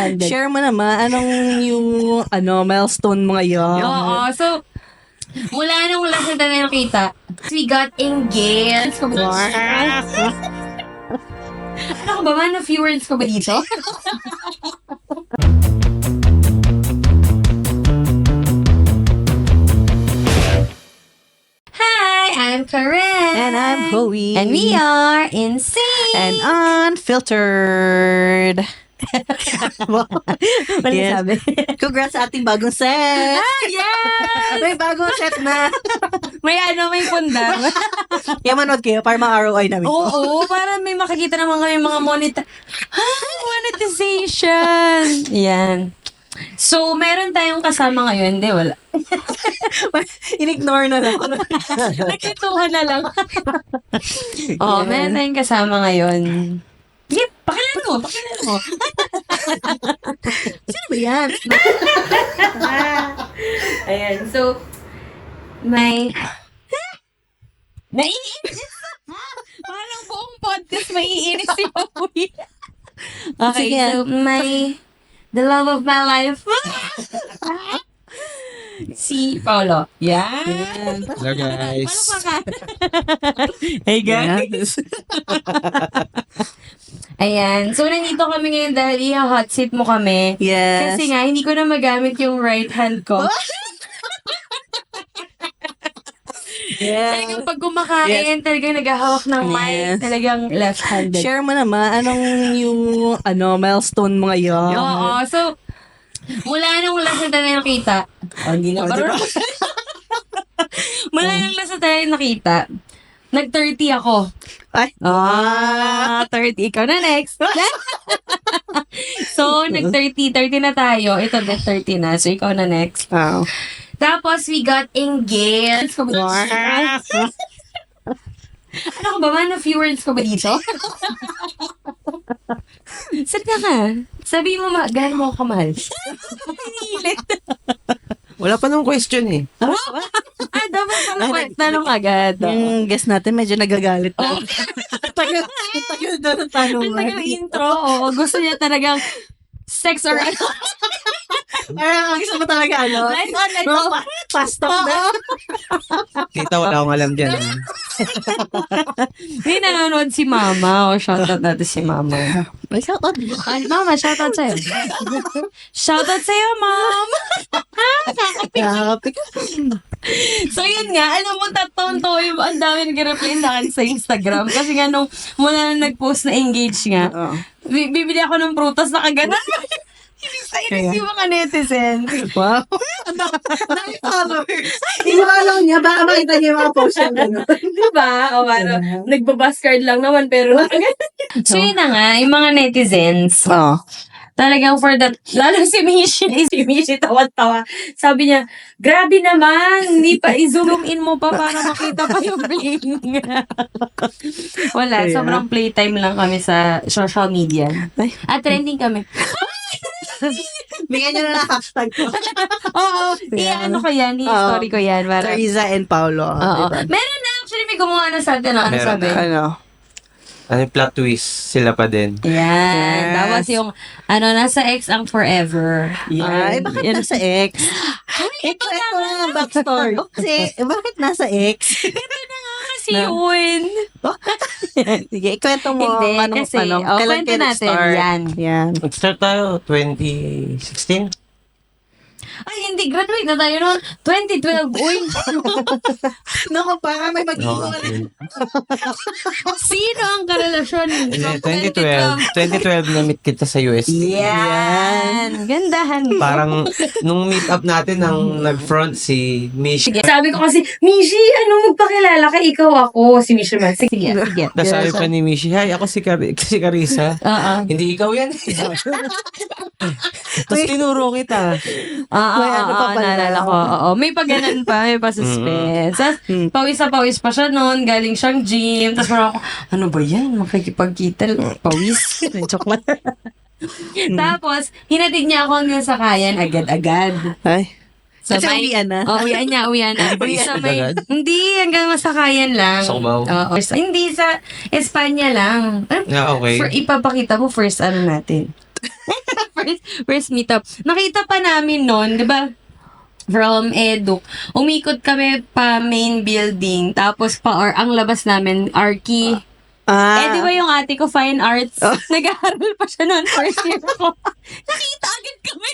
Share mo naman, anong yung milestone mo ngayon? Oo, so, mula nung last na tayo nakita, we got engaged. Ano ka ba man? A few words ko ba dito? Hi, I'm Karen. And I'm Chloe. And we are Insane. And Unfiltered. Walang Yes. sabi. Congrats sa ating bagong set! Yes! May bagong set na! May pundang. Kaya manood kayo para ma-ROI namin. Oo, para may makikita naman kami mga monetization. Yan. So, meron tayong kasama ngayon. Hindi, wala. In-ignore na lang. Nagkituhan na lang. Oo, meron tayong kasama ngayon. Sige, pakilala mo. Sino ba yan? Ayan, so, naiinis. Parang buong podcast maiinis si Papuy. Okay, Sige. so, the love of my life. Si Paolo. Yan. Hello guys. Hey guys. Ayan. So, nandito kami ngayon dahil i-hot seat mo kami. Yes. Kasi nga, hindi ko na magamit yung right hand ko. Yes. Talagang pag kumakain, talagang naghahawak ng mic. Yes. Talagang left-handed. Share mo naman, anong yung milestone mo ngayon? Oo. So, mula nung last na tayo nakita, hindi na marunong. Mula nung last na tayo nakita, nag-30 ako. Ay. 30. Ikaw na next. So, nag-30 na tayo. Ito, nag-30 na. So, ikaw na next. Wow. Tapos, we got engaged. Ano ka ba man? A few words ko ba dito? Saan ka? Sabi mo, gano'n mo ako kamahal. Hinihilit. Wala pa nung question eh. Dapat tanong agad. Yung guest natin medyo nagagalit na. Oh. Tagal doon ang tanong. Ang tagal intro. Oo, gusto niya talagang sex or ano. Parang ang gusto mo talaga, Let's on. Fast talk na. Tita, wala akong alam dyan. May nanonood si Mama. O, shoutout natin si Mama. May shoutout. Ay, Mama, shoutout sa'yo. Shoutout sa'yo, Mom. Kakapik. So, yun nga. Alam mo, taon-taon ang dami nag-reply sa akin sa Instagram. Kasi nga, nung mula na nag-post na engage nga, Oo. bibili ako ng prutas na kaganan. Inis yung mga netizen. Wow. Dami followers. Iniwalaw niya, baka makita niya yung mga post niya. Diba? O, nagbabaskard lang naman, pero so, yun na nga, yung mga netizens, Oo. talagang for that, lalo si Mishi tawa-tawa. Sabi niya, grabe naman, hindi pa, i-zoom in mo pa para makita pa yung bling. Wala, Kaya? sobrang playtime lang kami sa social media. Ay. At trending kami. Bigyan niyo na lang hashtag ko. Oo, Yeah. i-ano ko yan, Oo. i-story ko yan. Para, Teresa and Paolo. oo. Diba? Meron na, actually, may gumawa na sa atin. Ano Meron sabi? Ano? Ano yung plot twist? Sila pa din. Yan. Yes. Tapos yung, nasa ex ang forever. Ay, bakit Yan. nasa X? Ito ang backstory. Kasi, bakit nasa X? Si Owen. Sige, ikwento mo. Hindi, anong, kasi, kailan kwento kayo natin. nag-start? Yan. Yan. Nag-start tayo 2016. Ay, hindi. Graduate na tayo noon. 2012. Uy. Naku, baka may No, mag-iwan. Sino ang karelasyon? Hindi, So, 2012 na-meet kita sa US. Yan. Gandahan mo. Parang nung meet up natin ang nag-front si Mish. Sige. Sabi ko kasi, Mishi, magpakilala ka? Ikaw ako. Si Mishi man. Sige. Sige. Tapos sabi pa ni Mishi, hi, ako si Carissa. Oo. Hindi ikaw yan. Tapos tinuro kita. May ano pa pala. Naalala ko. Oo. May paganan pa. May pa-suspense. Tapos, pawis na pawis pa siya noon. Galing siyang gym. Tapos parang ako, ano ba yan? Makikipagkita. Pawis. Joke lang. Tapos, hinatid niya ako hanggang sa kayan agad-agad. Ay. Sa Kasi uwian na. Uwian niya. Sa Agad? hindi, hanggang masakayan lang. Sa Cubao? Oo. Hindi, sa Espanya lang. Okay. Ipapakita mo first natin. first meetup. Nakita pa namin noon, di ba? From Eduk. Umikot kami pa main building. Tapos ang labas namin, Arky. Eh, di ba yung ate ko, fine arts? Nag-aaral pa siya noon, first year ko. Nakita agad kami.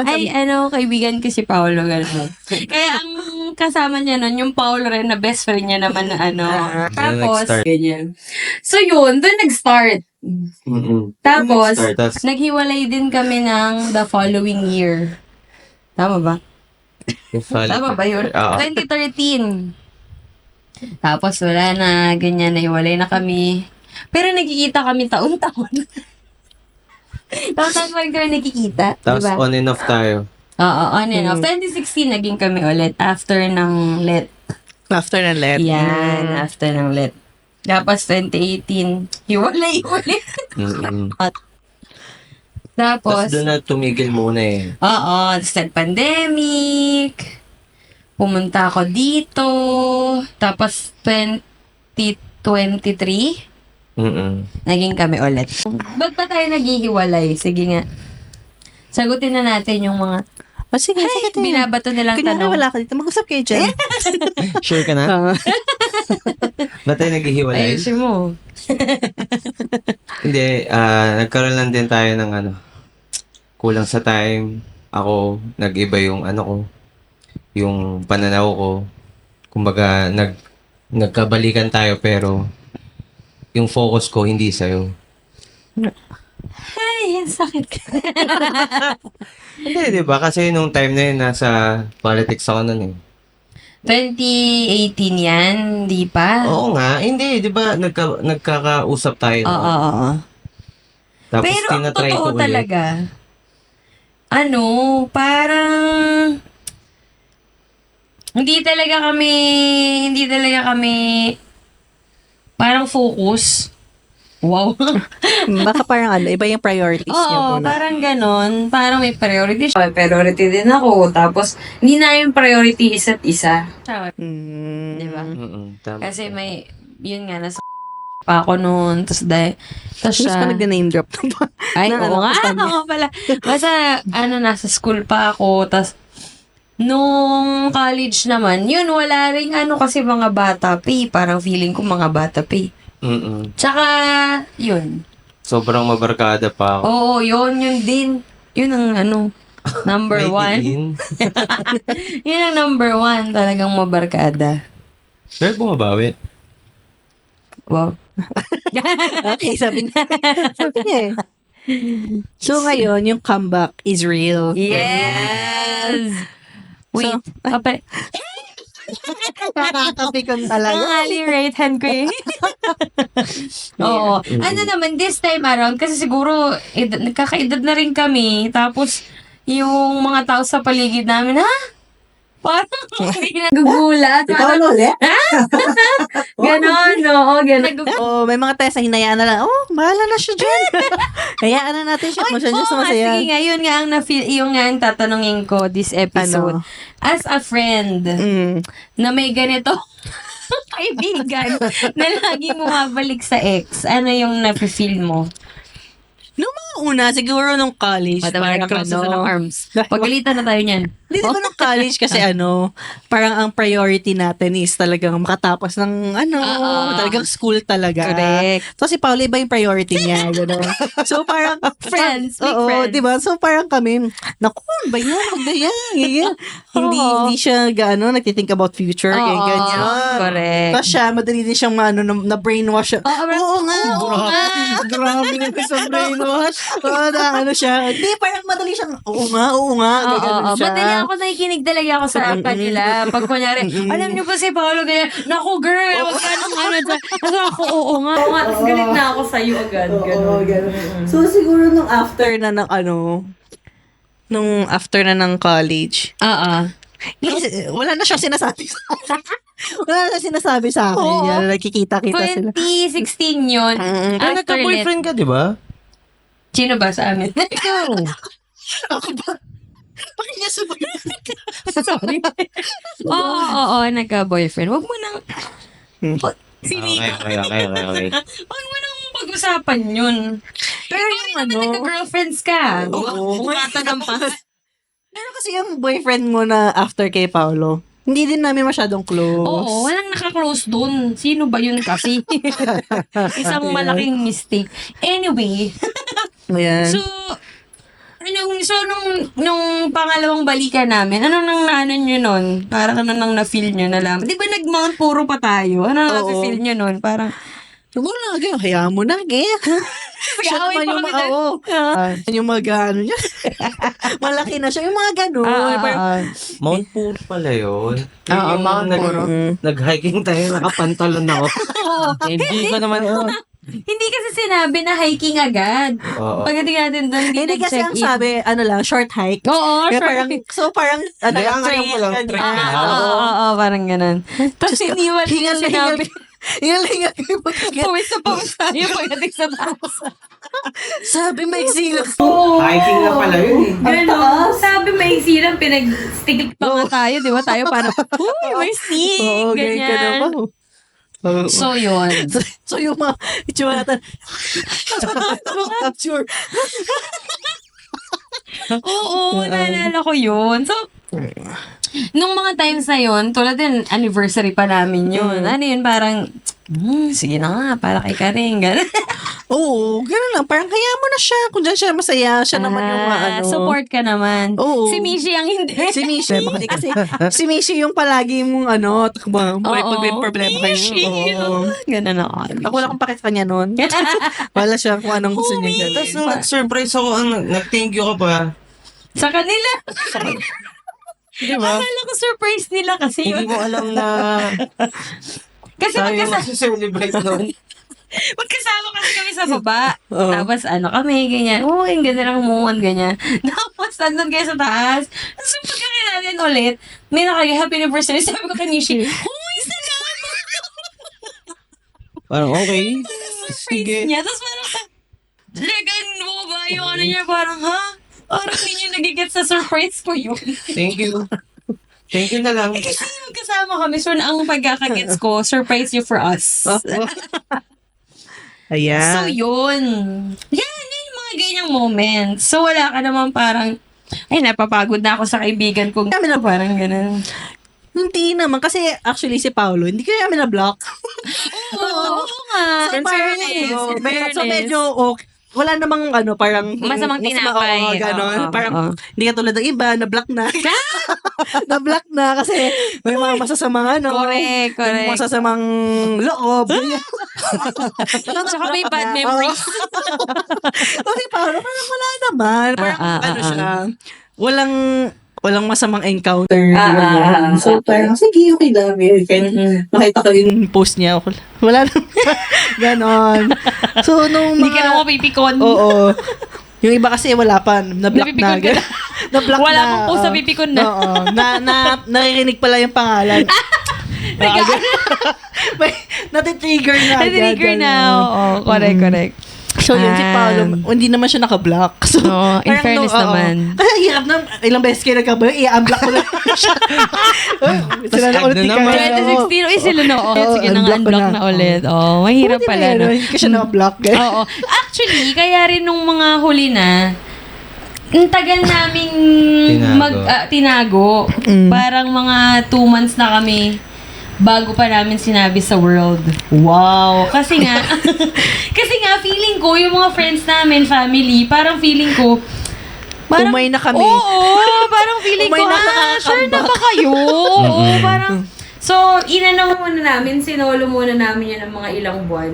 Ay, kaibigan ko si Paolo. Ganun. Kaya ang kasama niya noon, yung Paolo rin, na best friend niya naman na Tapos, nag-start. ganyan. So yun, doon nag-start. Tapos, Nag-start, naghiwalay din kami ng the following year. Tama ba? Tama ba yun? Oo. 2013. Tapos wala na, ganyan, naiwalay na kami. Pero nagkikita kami taon-taon. Taon-taon pa rin kami nagkikita. Tapos diba? on and off tayo. Oo, on and off. 2016, naging kami ulit. After ng let. After ng let. Yan, after ng let. Tapos 2018, hiwalay ulit. Tapos Tapos, doon na tumigil muna eh. oo, tapos pandemic. Pumunta ako dito. Tapos 2023, naging kami ulit. Ba't ba tayo naghihiwalay? Sige nga. Sagutin na natin yung mga Sige. binabato nilang Kunyari tanong. wala ka dito. Mag-usap kayo dyan. Sure ka na? Ba't tayo naghihiwalay? Ayusin mo. Hindi, nagkaroon lang din tayo ng kulang sa time. Ako, nag-iba yung ko, yung pananaw ko. Kumbaga, nagkabalikan tayo pero yung focus ko hindi sa'yo. Ay, ang sakit. Hindi, di ba? Kasi nung time na yun, nasa politics ako nun eh. 2018 yan, di pa? Oo nga, hindi, di ba? Nagkakausap tayo. Oo. Tapos Pero ang tinatry ko totoo ulit. talaga, parang hindi talaga kami parang focus. Wow. Baka parang iba yung priorities niyo Oo, muna. parang ganon. Parang may priority siya. May priority din ako. Tapos, hindi na yung priority isa't isa. Di ba? Tama. Kasi yun nga, nasa pa ako noon. Tapos Tapos siya. pa nag-name drop. Ay, Na, oo nga. basta niya. Oo pala. Basta, nasa school pa ako. Tapos, nung college naman, yun, wala rin kasi mga bata pay. Parang feeling ko mga bata pay. Tsaka, yun. Sobrang mabarkada pa ako. Oo, yun din. Yun ang number one. Yun ang number one. Talagang mabarkada. Pero bumabawi. Wow. Okay, sabi niya eh. So ngayon, yung comeback is real. Yes! Wait. Nakakapikon talaga. Ang aling right hand ko eh. Oo. Naman, this time around, kasi siguro, nagkakaedad na rin kami. Tapos, yung mga tao sa paligid namin, ha? Parang nagugulat. Ikaw ulit? Ganon, oo, ganon. Oh, may mga tayo sa hinayaan na lang. Oh, bahala na siya dyan. Hayaan na natin siya. Masya siya Oo nga, sumasaya. sige nga, yun nga ang yung nga ang tatanungin ko this episode. As a friend, na may ganito kaibigan na lagi bumabalik sa ex, ano yung nafe-feel mo? Nung mga una, siguro nung college. Parang ng arms. Pagalitan na tayo niyan. Hindi diba nung college kasi parang ang priority natin is talagang makatapos ng talagang school talaga. Correct. So si Paula, iba yung priority niya. So parang, Friends, big oo, friends. diba? So parang kami, naku, ba yan? Huwag na yan. Ganyan. Hindi siya nagtithink about future. Ganyan. Correct. Tapos siya, madali din siyang na-brainwash siya. Oo nga. Grabe na sa brainwash. Siya. Hindi, parang madali siyang, oo nga. Ganyan siya. Madali ako nakikinig talaga ako sa kanila. Pag kunyari, alam niyo ba si Paolo ganyan, naku girl, wag ka nang Kasi ako, oo nga. Tapos galit na ako sa'yo agad. Ganun. So, siguro nung after na ng college, wala na siyang sinasabi sa akin. Wala na siyang sinasabi sa akin. Oo. Yan, nakikita-kita sila. 2016 yun. After let. Nagka-boyfriend ka, di ba? Sino ba sa amin? Ikaw. Ako ba? Bakit niya sa Sorry. Oo, nagka-boyfriend. Wag mo nang... Okay. Huwag mo nang pag-usapan yun. Pero yung ano, Nagka-girlfriends ka. Oo. Bumata ng pa. pero kasi yung boyfriend mo na after kay Paolo, hindi din namin masyadong close. Oo, walang naka-close dun. Sino ba yun kasi? Isang malaking mistake. Anyway, Ayan. so, nung pangalawang balikan namin, ano nang naanan nyo nun? Parang ano nang na-feel nyo na lang? Di ba nag-Mount Puro pa tayo? Ano nang Oo. na-feel nyo nun? Parang, wala, ganyan. Hayaan mo na, ganyan. Siya Mag-aaway naman pa yung kami dyan. yung ano niya. Malaki na siya. Yung mga ganun. Parang, Mount Puro pala yun. Oo, Mount Puro. Nag-hiking tayo, nakapantalon ako. Hindi ko naman, hindi kasi sinabi na hiking agad. Oo. Pagdating natin doon, hindi kasi ang sabi, ano lang, short hike. Oo, Kaya sure. parang, ano, Hindi, ang alam ko lang, ganyan. trail. Oo, parang ganun. Tapos iniwan niya sinabi, Hingal yung pawis na pawis tayo pagdating sa taas. sabi may silo. Hiking na pala yun. Gano'n. Sabi may silang pinag-stick pa nga tayo, di ba? Tayo parang, uy, may stick. Oo, ganyan ka Ganyan. naman. Oo. So, yun. So yung mga itsura natin, capture. Oo, naalala ko yun. So, nung mga times na yun, tulad din, anniversary pa namin yun. Ano yun, parang, sige na nga, para kay Karing, gano'n. Oo, gano'n lang. Parang kaya mo na siya. Kung dyan siya masaya, siya naman yung ano. Support ka naman. Oo. Si Mishi ang hindi. Si Mishi. Hindi kasi, si Mishi yung palagi mong takbo. Pag may problema kayo. Mishi. Oo. Ganun ako. Ako wala kong pakit sa kanya nun. Wala siya kung anong gusto niya Tapos gawin. nung nag-surprise ako, nag-thank you ka pa. Sa kanila. Di ba? Akala ko surprise nila kasi Hindi yun. mo alam na Kasi tayo mag-celebrate nun. magkasama kasi kami sa baba. Oo. Tapos kami, ganyan. Oh, ang ganda ng moment, ganyan. Tapos, nandun kayo sa taas. Tapos, yung pagkakilala ulit, may happy anniversary. Sabi ko kay Nishi, uy, salamat! Parang okay. Surprise niya. Tapos parang, talagang bumaba yung ano niya, parang, ha? Parang hindi niya nagigit sa surprise ko yun. Thank you. Thank you na lang. Kasi magkasama kami, so ang pagkakagets ko, surprise you for us. Ayan. So, yun. Yan yung mga ganyang moments. So, wala ka naman parang, ay, napapagod na ako sa kaibigan ko. Kami na Parang ganun. Hindi naman. Kasi actually si Paolo, hindi kaya kami na-block. Oo nga. So, In fairness. parang, In fairness. so medyo okay. Wala namang parang Masamang tinapay. Oo, ganon. Oo, Parang oo. hindi ka tulad ng iba, na-block na. Na-block na kasi may mga masasamang Correct, correct. May masasamang loob. Tsaka may bad memories. Kasi parang wala naman. Parang siya. Walang masamang encounter. Ganyan. So, parang, sige, okay lang. Nakita ko yung post niya. Wala naman. Ganon. So, nung Hindi ka na mapipikon. Oo. Yung iba kasi wala pa. Na-block na. Napipikon ka na. Na-block Wala na. pang post na pipikon na. Oo. Naririnig pala yung pangalan. Natitrigger na. Natitrigger na. Oo, correct, correct. So, yun, si Paolo, hindi naman siya naka-block. So, Oo, in parang fairness naman. Ay, hirap na. Ilang beses kayo nagkabalo, i-unblock ko lang siya. Sila na Tapos ulit add na naman. 2016, uy, sila na. Oh, sige na nga, unblock ko unblock na. na ulit. Oh, mahirap pala, no? Hindi ka siya naka-block. Oo. Actually, kaya rin nung mga huli na, ang tagal naming tinago. Parang mga 2 months na kami bago pa namin sinabi sa world. Wow! Kasi nga, feeling ko, yung mga friends namin, family, parang feeling ko, Umay na kami. Oo, parang feeling ko, Umay na sure na ba kayo? Oo, parang, so, inano muna namin, sinolo muna namin yan ng mga ilang buwan.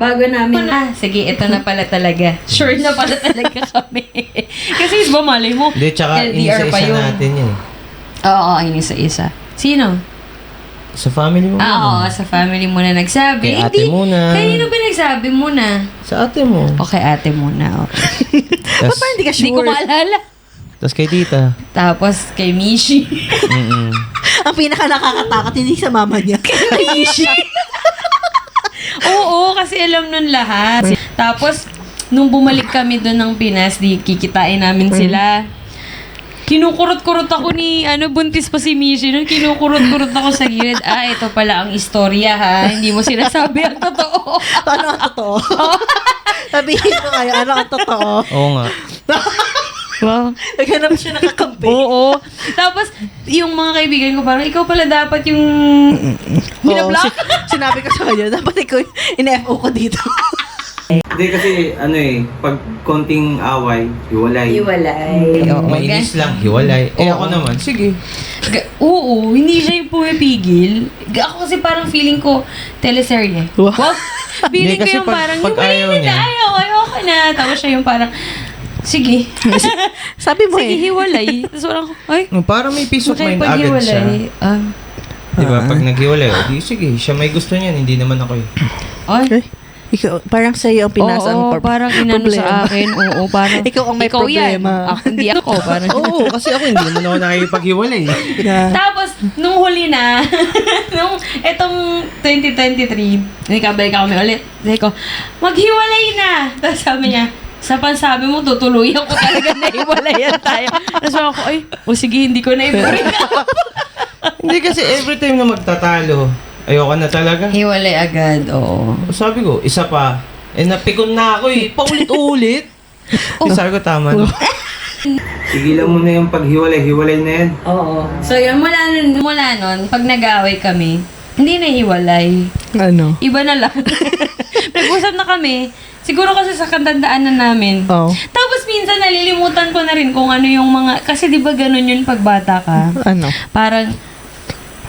Bago namin, sige, ito na pala talaga. Sure na pala talaga kami. Kasi iba, malay mo, Hindi, tsaka LDR pa inisa-isa yun. natin yun. Oo, inisa-isa. Sino? Sa family mo. Oo, sa family muna nagsabi. Kay ate muna. Kanino ba nagsabi muna? Sa ate mo. Okay, ate muna. Okay. Ba't parang hindi ka Hindi ko sure? maalala. Tapos kay tita. Tapos, kay Mishi. Ang pinaka nakakatakot, hindi sa mama niya. Kay Mishi. Oo, kasi alam nun lahat. Tapos, nung bumalik kami doon ng Pinas, di kikitain namin sila. Kinukurot-kurot ako ni, buntis pa si Mishi nun. Kinukurot-kurot ako sa gilid. Ito pala ang istorya ha. Hindi mo sinasabi ang totoo. Ano ang totoo? Sabihin mo kayo, ano ang totoo? Oo nga. Wow. Naghanap siya nakakampi. Oo. Tapos, yung mga kaibigan ko parang, ikaw pala dapat yung binablock. Sinabi ko sa kanya, dapat ikaw in-FO ko dito. Hindi kasi, pag konting away, hiwalay. Oo. Mainis lang, hiwalay. Ako naman, sige. Oo, hindi siya yung pumipigil. Ako kasi parang feeling ko, teleserye. Wow. Feeling ko Hindi, kasi yung parang, pag ayaw niya. ayaw ka na. Tapos siya yung parang, sige. Sabi mo Sige, hiwalay. Tapos parang, Parang may peace of mind agad siya. Diba? Pag naghiwalay, di sige, siya may gusto niyan, hindi naman ako eh. Okay. Ikaw, parang sa'yo ang pinasa ang parang inano sa akin. Oo, parang, Ikaw ang may problema. Yan. Hindi ako. Parang, Oo, kasi ako hindi naman ako nakikipaghiwalay. Yeah. Tapos, nung huli na, nung etong 2023, nakabalik kami ulit. Sabi ko, maghiwalay na! Tapos sabi niya, sa pansabi mo, tutuluyan ko talaga na hiwalayan tayo. Tapos ako, sige, hindi ko na i-bring up. Hindi kasi every time na magtatalo, ayoko na talaga. Hiwalay agad, oo. Sabi ko, isa pa. Napikon na ako eh. Paulit-ulit. Sabi ko, tama no. Tigilan mo na yung paghiwalay na yan. Oo. So yun, mula nun, pag nag-aaway kami, hindi na hiwalay. Ano? Iba na lang. Nag-usap na kami. Siguro kasi sa katandaanan namin. Oh. Tapos minsan nalilimutan ko na rin kung ano yung mga... Kasi di ba ganun yun pag bata ka? Ano? Parang,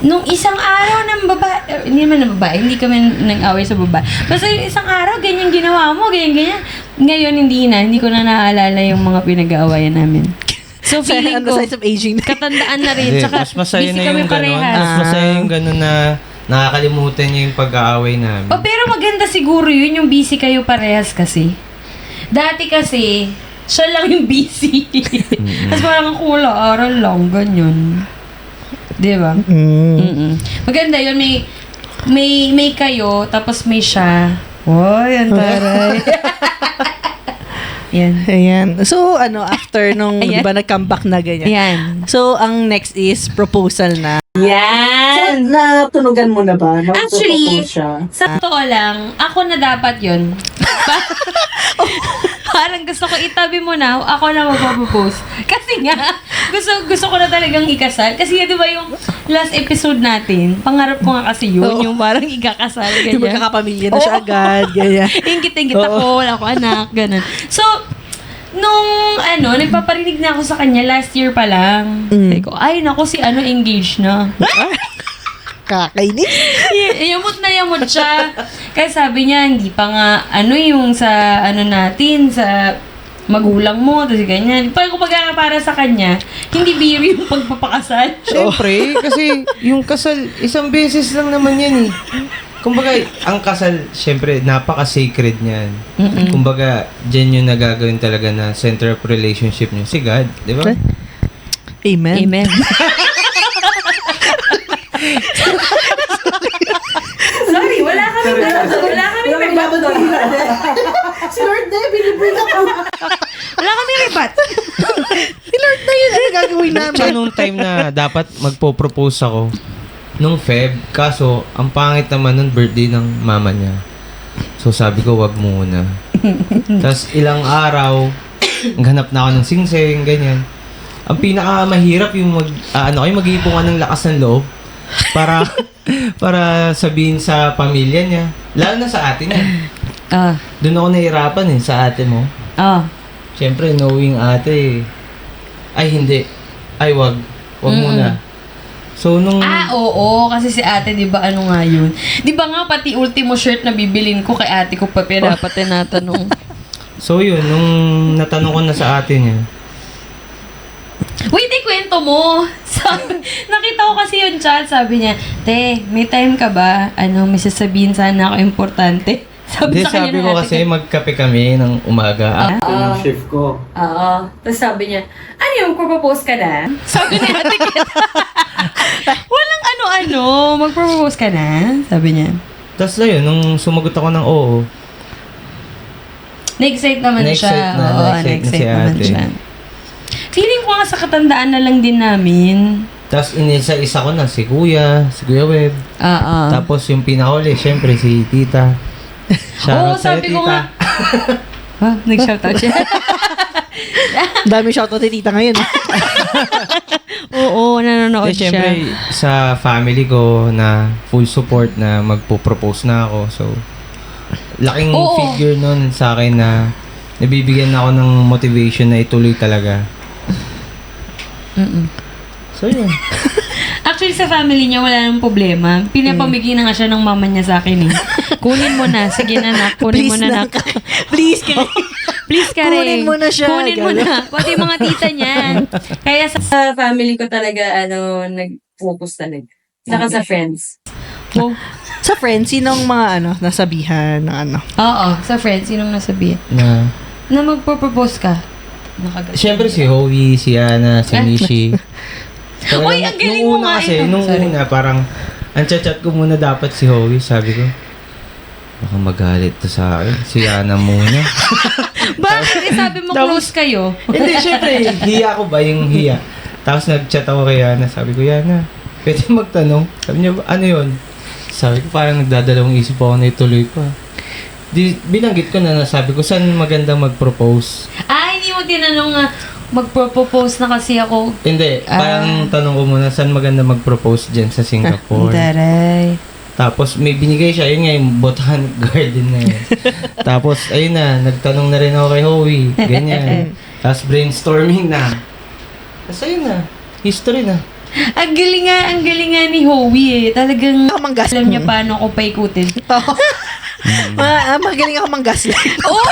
nung isang araw ng babae, hindi naman ng babae, hindi kami nag-away sa babae. Basta yung isang araw, ganyan ginawa mo, ganyan. Ngayon, hindi ko na naaalala yung mga pinag-aawayan namin. So, feeling On the ko, sides of aging. katandaan na rin. Hindi, Tsaka, mas masaya busy na kami yung ganun. parehas. Mas masaya yung ganun na nakakalimutan niya yung pag-aaway namin. Pero maganda siguro yun, yung busy kayo parehas kasi. Dati kasi, siya lang yung busy. Tapos parang ako wala, aral lang, ganyan. Di ba? Maganda yun, may kayo, tapos may siya. Uy, ang taray. Yan. Ayan. So, after nung, Ayan. di ba, nag-comeback na ganyan. Yan. So, ang next is proposal na. Yan! natunugan mo na ba? Actually, siya? sa totoo lang, ako na dapat yun. Parang gusto ko itabi mo na, ako na magpapropose. Kasi nga, gusto ko na talagang ikasal. Kasi di ba yung last episode natin, pangarap ko nga kasi yun, yung parang ikakasal, Yung ganyan. magkakapamilya na siya agad. Ganyan. Ingit-ingit ako, wala ko anak, ganun. So, nung nagpaparinig na ako sa kanya last year pa lang. Sabi ko, ay naku, si engaged na. Kakainis. Yamot na yamot siya. Kaya sabi niya, hindi pa nga, yung sa, natin, sa magulang mo, tapos ganyan. Kumbaga para sa kanya, hindi biro yung pagpapakasal. Siyempre, kasi yung kasal, isang beses lang naman yan eh. Kumbaga, ang kasal, siyempre, napaka-sacred niyan. Kumbaga, dyan yung nagagawin talaga na center of relationship niyo. Si God, di ba? Amen. Amen. Sorry, wala kami Si Lord na, binibring ako. Wala kami ribat. Si Lord na yun, ano gagawin namin? So, nung time na dapat magpo-propose ako, nung Feb, kaso, ang pangit naman nung birthday ng mama niya. So, sabi ko, wag muna. Tapos, ilang araw, naghanap na ako ng singsing, ganyan. Ang pinakamahirap yung mag-iipon ka ng lakas ng loob para sabihin sa pamilya niya. Lalo na sa atin niya. Doon ako nahirapan sa ate mo. Siyempre, knowing ate, ay hindi. Ay, wag muna. So, nung... Oo. Kasi si ate, di ba, nga yun? Di ba nga, pati ultimo shirt na bibilin ko kay ate ko pa dapat tinatanong. So, yun. Nung natanong ko na sa ate niya, Wait, kwento mo. Nakita ko kasi yung chat, sabi niya, Te, may time ka ba? May sasabihin sana ako importante. Sabi sa kanya sabi ko kasi magkape kami ng umaga. After ng shift ko. Oo. Tapos sabi niya, yung propose ka na? Sabi ni ate kita. Walang mag-propose ka na? Sabi niya. Tapos na yun, nung sumagot ako ng oo, Na-excite naman Na-excite siya. na, Oo, na-excite na si naman ate. siya. Feeling ko nga sa katandaan na lang din namin. Tapos inisa-isa ko na si Kuya Web. Tapos yung pinakahuli, syempre si Tita. Oo, Shoutout sa'yo, sabi ko Tita. nga. Ha? Nag-shoutout siya. Dami shoutout ni tita ngayon. Oo, nanonood Eh, siya. syempre, sa family ko na full support na magpo-propose na ako. So, laking Oo. figure nun sa akin na nabibigyan ako ng motivation na ituloy talaga. So, yun. Actually, sa family niya, wala nang problema. Pinapamigay na nga siya ng mama niya sa akin eh. Kunin mo na. Sige na, nak. Kunin mo na, nak. Please, ka. Please ka rin. Kunin mo na siya. Kunin mo na. Pati mga tita niya. Kaya sa family ko talaga, nag-focus talaga. Saka sa friends. Oh. Sa friends, sinong mga nasabihan ng Oo, sa friends. Sinong nasabihin? Na magpo-propose ka. Syempre si Howie, si Ana, si Nishi. Talagang Uy, ang galing nung mo una nga kasi, ito. nung Sorry. una, parang, ang chat ko muna dapat si Howie, sabi ko, baka magalit to sa akin. Si Ana muna. Bakit? Sabi mo close kayo. Hindi, syempre, hiya ko ba yung hiya? Tapos nag-chat ako kay Ana, sabi ko, Yana, pwede magtanong. Sabi niya, ano yun? Sabi ko, parang nagdadalawang isip ako na ituloy ko. Binanggit ko na sabi ko, saan magandang mag-propose? Hindi mo tinanong nga, magpropose na kasi ako. Hindi, parang tanong ko muna, saan maganda mag-propose dyan sa Singapore? Daray. Tapos may binigay siya, yun nga yung botanic garden na yun. Tapos, ayun na, nagtanong na rin ako kay Howie, ganyan. Tapos brainstorming na. Tapos ayun na, history na. Ang galing nga ni Howie eh. Talagang Manggas. alam niya paano ako paikutin. Magaling ako manggaslight. Oo!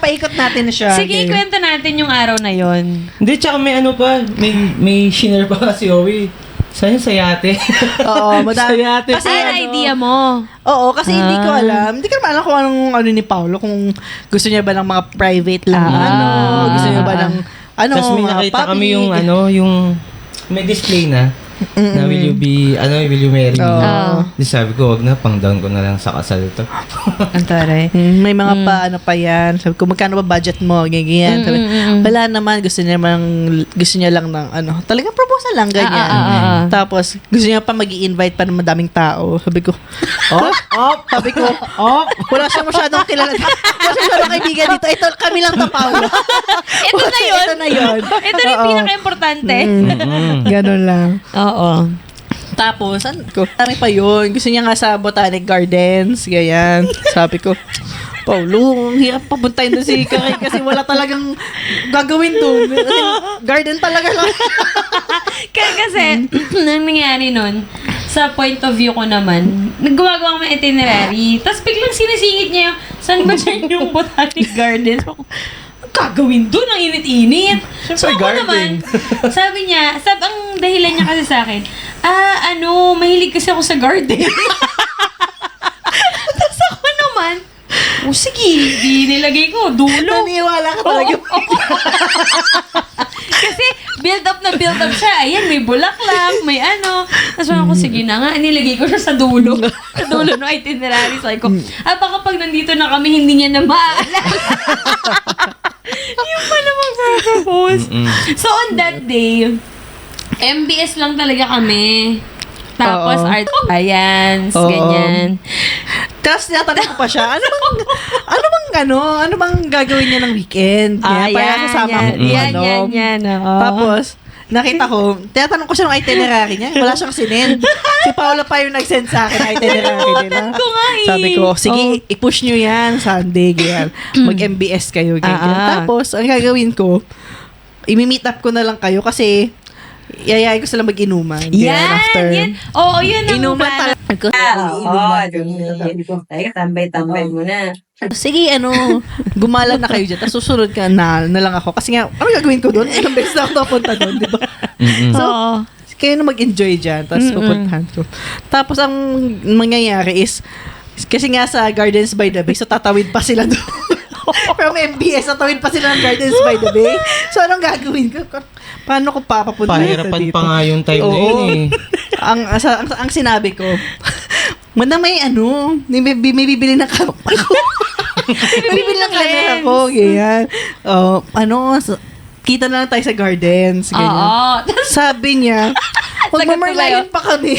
Paikot natin na siya. Sige, ikwento natin yung araw na yon. Hindi, tsaka may ano pa, may shinare pa nga si Howie. Saan yung sa yate? Oo, madami. Sa yate. Kasi Idea mo. Oo, kasi hindi ko alam. Hindi ko naman alam kung anong ni Paolo. Kung gusto niya ba ng mga private lang. Gusto niya ba ng Tapos may mga nakita kami public. yung may display na will you marry me? Di sabi ko, wag na, pang down ko na lang sa kasal ito. Ang taray. May mga pa yan. Sabi ko, magkano ba budget mo? Ganyan. Sabi, wala naman. Gusto niya lang ng talagang proposal lang, ganyan. Tapos, gusto niya pa mag-i-invite pa ng madaming tao. Sabi ko, sabi ko, wala siya masyadong kilala. Wala siya masyadong kaibigan dito. Ito, kami lang to, Paolo. Ito na yun. Ito na yun. Ito na yung pinaka-importante. Ganon lang. Oo. Tapos, ano pa yun? Gusto niya nga sa Botanic Gardens, ganyan. Sabi ko, Paulo, ang hirap papuntahin doon si Kakay kasi wala talagang gagawin doon. Garden talaga lang. Kasi, nang nangyari nun, sa point of view ko naman, naggagawa ko ng itinerary. Tapos biglang sinisingit niya yung, saan ba dyan yung Botanic Gardens? Gagawin doon, ang init-init. So ako garden. naman, sabi niya, ang dahilan niya kasi sa akin, mahilig kasi ako sa garden. Tapos ako naman, sige, di nilagay ko, dulo. Naniwala ka talaga. Kasi build up siya. Ayan, may bulaklak, may Tapos ako, sige na nga, nilagay ko siya sa dulo. Sa dulo no itinerary. Sabi ko, baka pag nandito na kami, hindi niya na maaalala. Yung pala mag-propose. So, on that day, MBS lang talaga kami. Tapos, art science, ganyan. Tapos tinatanong ko pa siya, ano bang gagawin niya ng weekend? Para kasama ko. Yan. Tapos, nakita ko, tinatanong ko siya ng itinerary niya. Wala siyang sinend. Si Paula pa yung nag-send sa akin ng itinerary nila. Sabi ko, sige, i-push nyo yan Sunday, ganyan. Mag-MBS kayo, ganyan. Tapos, ang gagawin ko, imi-meet up ko na lang kayo kasi yayayin ko sila mag-inuman. Yan. Oo, yun ang Inuman plano. Tambay mo na. Sige, gumala na kayo dyan. Tapos susunod ka na lang ako. Kasi nga, ano gagawin ko doon? Ilang beses na ako napunta doon, di ba? So, kayo na mag-enjoy dyan. Tapos pupuntahan ko. Tapos ang mangyayari is, kasi nga sa Gardens by the Bay, so tatawid pa sila doon. From MBS, tatawid pa sila ng Gardens by the Bay. So, anong gagawin ko? Paano ko papapunta Pahirapan dito? pa nga yung time na yun eh. ang sinabi ko, may may bibili ng kamay ako. May bibili ng kamay ako, ganyan. kita na lang tayo sa gardens. Ganyan. Oo. Sabi niya, magmamarlayan pa kami.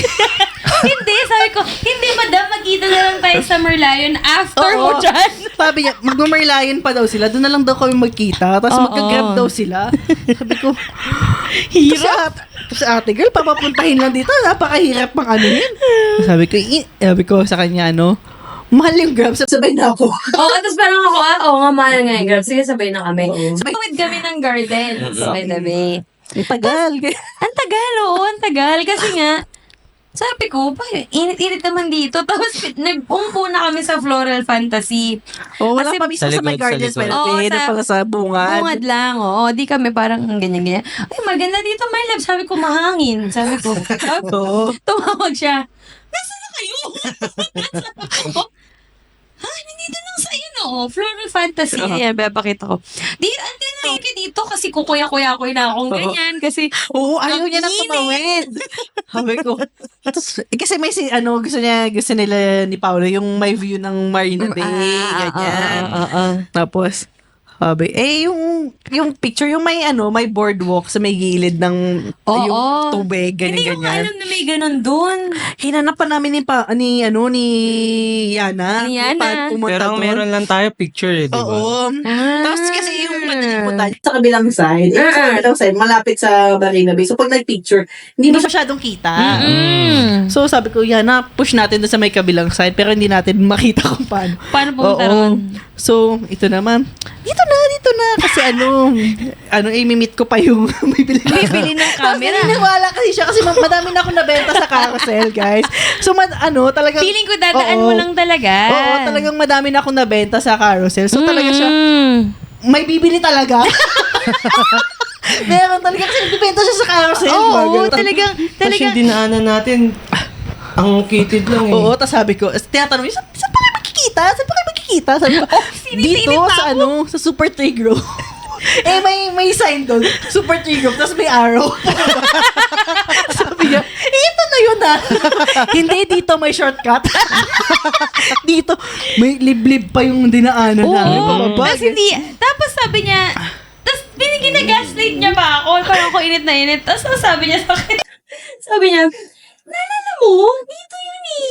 Hindi, sabi ko, hindi madam, magkita na lang tayo sa Merlion after mo Oo. dyan. Sabi niya, magmamarlayan pa daw sila. Doon na lang daw kami magkita. Tapos Oo. magka-grab daw sila. Sabi ko, Hirap. Tapos ate girl, papapuntahin lang dito. Napakahirap pang ano yun. Sabi ko sa kanya, mahal yung grab. Sabay na ako. Oo, tapos parang ako, oo nga, mahal nga yung grab. Sige, sabay na kami. Sabay kami ng gardens by the way. Ang tagal. Ang tagal, oo, ang tagal. Kasi nga, sabi ko, init-init naman dito. Tapos, nag-umpo na kami sa Floral Fantasy. Wala Kasi pa mismo sa sa may likod, gardens. sa likod. Pero doon pala sa bungad. Bungad lang, oo. Di kami parang ganyan-ganyan. Ay, maganda dito, my love. Sabi ko, mahangin. Sabi ko, Oo. tumawag siya. Nasaan na kayo? Sabi ko, nandito lang sa Floral Fantasy. Ayan, papakita ko. Ante na kayo dito kasi kukuya-kuya-kuya na akong ganyan. Kasi, Oo, ayaw niya na init. tumawid. Sabi ko. Tapos, kasi may gusto nila ni Paolo yung may view ng Marina Bay. Ganyan. Tapos, sabi, yung picture, yung may boardwalk sa may gilid ng yung tubig, hindi ko ganyan. alam na may ganun doon. Hinanap pa namin ni Yana. Ni Yana. Paano pumunta Pero doon. meron lang tayo picture eh, di ba? Oo. Tapos kasi yung madali punta Sa kabilang side, sa kabilang side, malapit sa Marina Bay. So, pag nag-picture, hindi masyadong kita. So, sabi ko, Yana, push natin doon sa may kabilang side, pero hindi natin makita kung paano. Paano pumunta Oo. ron? So, ito naman, dito na. Kasi i-meet ko pa yung bibili Bibili ng camera. Naniniwala kasi siya kasi madami na ako nabenta sa carousel, guys. So, talagang... Feeling ko dadaan Oo. mo lang talaga. Oo, talagang madami na akong nabenta sa carousel. So, talaga siya, may bibili talaga. Meron talaga kasi nagbibenta siya sa carousel. Oo, Mga ganun. talagang, Tapos yung dinaanan natin, ang kitid lang eh. Oo, tapos sabi ko, tinatanong niya, saan pa kayo magkikita? Sabi ko, sinisinip dito pa sa ako. sa Super Tree Grove. may sign doon, Super Tree Grove, tapos may arrow. Sabi niya, ito na yun Hindi, dito may shortcut. Dito, may liblib pa yung dinaanan namin. Pababa. Tapos sabi niya, tapos ginagaslight niya pa ako. Parang ako init na init. Tapos sabi niya sa akin, sabi niya, naalala mo, dito yun eh.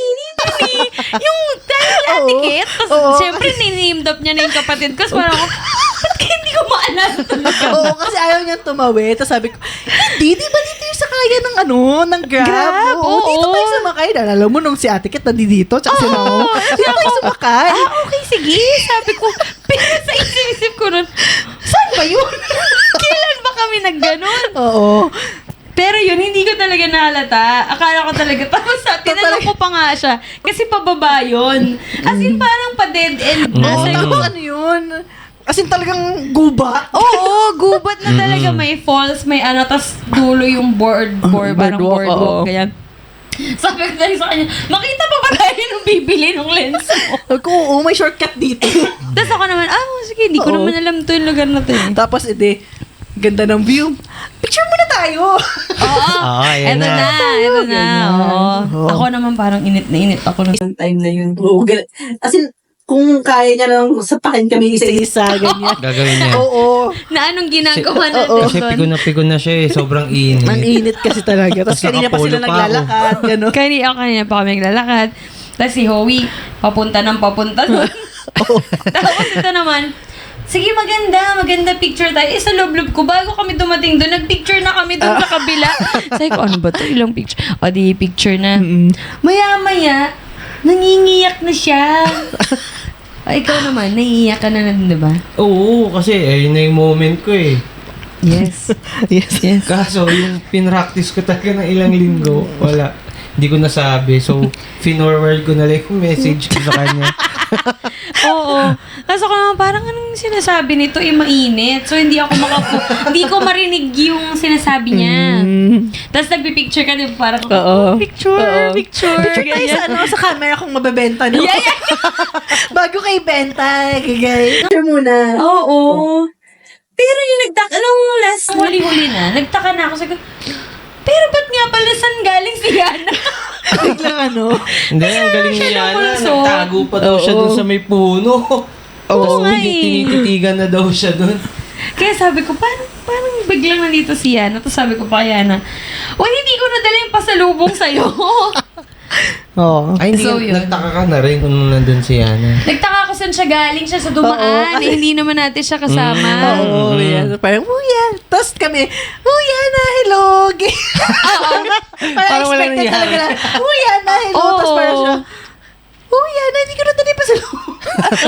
Yung dahil ticket. Tapos syempre niname up niya na yung kapatid ko. Tapos parang ako, ba't kaya hindi ko maalala? Oo, kasi ayaw niyang tumawid. Tapos sabi ko, hindi, di ba dito yung sakaya ng Grab? Grab, Oo, oo. dito tayo sumakay. Alam mo, nung si Ate Kit nandito, tsaka si Mao, dito tayo sumakay. Okay, sige. Sabi ko, pero sa isip ko nun, saan ba yun? Kailan ba kami nagganon? Oo. Pero yun, hindi ko talaga nahalata. Akala ko talaga. Tapos tinanong ko pa nga siya. Kasi pababa yun. As in, parang pa-dead end na. Oo, Sabi ko, tapos ano yun? As in talagang guba. oo, gubat na talaga. May falls, may tapos dulo yung parang Boardwalk, boardwalk. oo. Ganyan. Sabi ko tayo sa kanya, makita pa ba tayo nung bibili ng lens mo? Sabi ko, oo, may shortcut dito. Tapos ako naman, sige, hindi ko Oo. naman alam to yung lugar na to. Tapos, ganda ng view. Picture muna tayo. Oo, ayan eto na. Eto na. Oo. Oo. Ako naman parang init na init ako. Yung time na yun. As in, kung kaya niya lang sapakin kami isa-isa. Isa, ganyan. Gagawin niya. Oo. Na anong ginagawa Oo. natin Kasi pigon na siya eh. Sobrang init. Ang init kasi talaga. Tapos Tapos kanina pa sila nakapolo pa ako. naglalakad. Gano'n. Kanina pa kami naglalakad. Tapos si Howie, papunta doon. Tapos ito naman, sige, maganda picture tayo. Sa loob-loob ko, bago kami dumating doon, nagpicture na kami doon sa kabila. Sabi ko, ano ba to? Ilang picture? O, di picture na. Maya-maya, nangingiyak na siya. Ikaw naman, naiiyak ka na nun, di ba? Oo, kasi ayun na yung moment ko eh. Yes. Yes. Kaso yung pinractice ko talaga ng ilang linggo, wala. Hindi ko nasabi. So, finorward ko na lang yung message ko sa kanya. Oo. Tapos ako naman, parang anong sinasabi nito? Mainit. So, hindi hindi ko marinig yung sinasabi niya. Tapos nagpipicture ka, di ba? Parang, Oo. picture. Picture tayo sa camera kung mabebenta, no? Yeah. Bago kay benta, gagay. Picture muna. Oo. Pero yung nung last huli-huli na, nagtaka na ako. Sabi ko, pero ba't nga pala saan galing si Yana? Biglang Hindi, ang galing niya yan. napulso. Nagtago pa daw siya dun sa may puno. Oo Tapos nga eh. tinititigan na daw siya dun. Kaya sabi ko, paano parang biglang nandito si Yana. Tapos sabi ko pa kay Yana, uy, hindi ko nadala yung pasalubong sa'yo. Oo. Ay, hindi So, yun. nagtaka ka na rin kung nandun si Yana. Nagtaka ko saan siya galing, siya sa dumaan. Oo. Hindi naman natin siya kasama. Oo, yan. Parang, yan. Tapos kami, Yana, hello. Parang walang expected nangyari. talaga na, Yana, hello. Oo. Tapos parang siya, Yana, hindi ko na dali pa sa loob.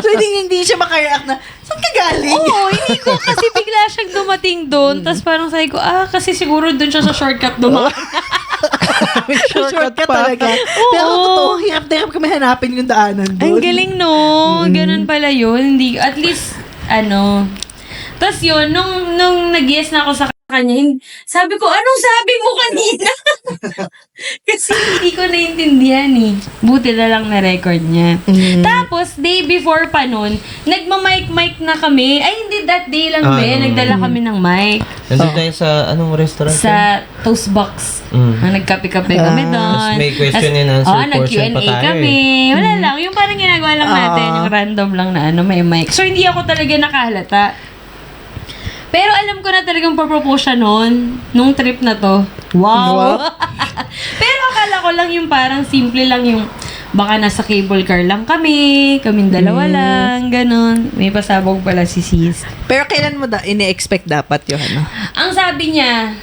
So, hindi siya makareact na, saan ka galing? Oo, hindi ko kasi bigla siyang dumating doon. Tapos parang sabi ko, kasi siguro doon siya sa shortcut dumaan. Shortcut talaga. Pero totoo, hirap na hirap kami hanapin yung daanan doon. Ang galing, no? Ganun pala yun. Hindi, at least, Tapos yun, nung nag-yes na ako sa kanya, sabi ko, anong sabi mo kanina? Kasi hindi ko naintindihan eh. Buti na lang na-record niya. Tapos, day before pa nun, nagma-mic na kami. Ay, hindi, that day lang nagdala kami ng mic. Nandun tayo sa anong restaurant? Sa Toast Box. Nagkape-kape kami doon. Tapos may question and answer portion nag-Q&A pa tayo kami. Wala lang. Yung parang ginagawa lang natin, yung random lang na may mic. So, hindi ako talaga nakahalata. Pero alam ko na talagang propose siya noon, nung trip na to. Wow! Pero akala ko lang yung parang simple lang yung baka nasa cable car lang kaming dalawa lang, ganun. May pasabog pala si sis. Pero kailan mo ini-expect dapat yun? Ang sabi niya,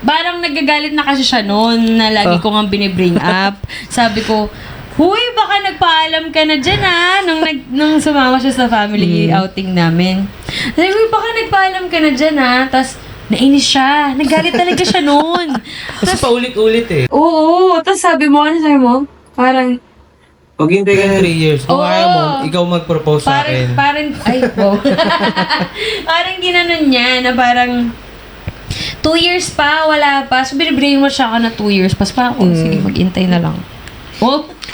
parang nagagalit na kasi siya noon na lagi ko nga binibring up. Sabi ko, huy, baka nagpaalam ka na dyan nung sumama siya sa family outing namin. Sabi ko, baka nagpaalam ka na dyan Tapos, nainis siya. Nagalit talaga siya noon. Kasi paulit-ulit eh. Oo. Tapos sabi mo, parang, Maghintay ka na 3 years. Kung Oo. ayaw mo, ikaw mag-propose sa akin. parang ginanon niya na parang, 2 years pa, wala pa. So, binibrain mo siya ka na 2 years pa. So, parang, sige, maghintay na lang.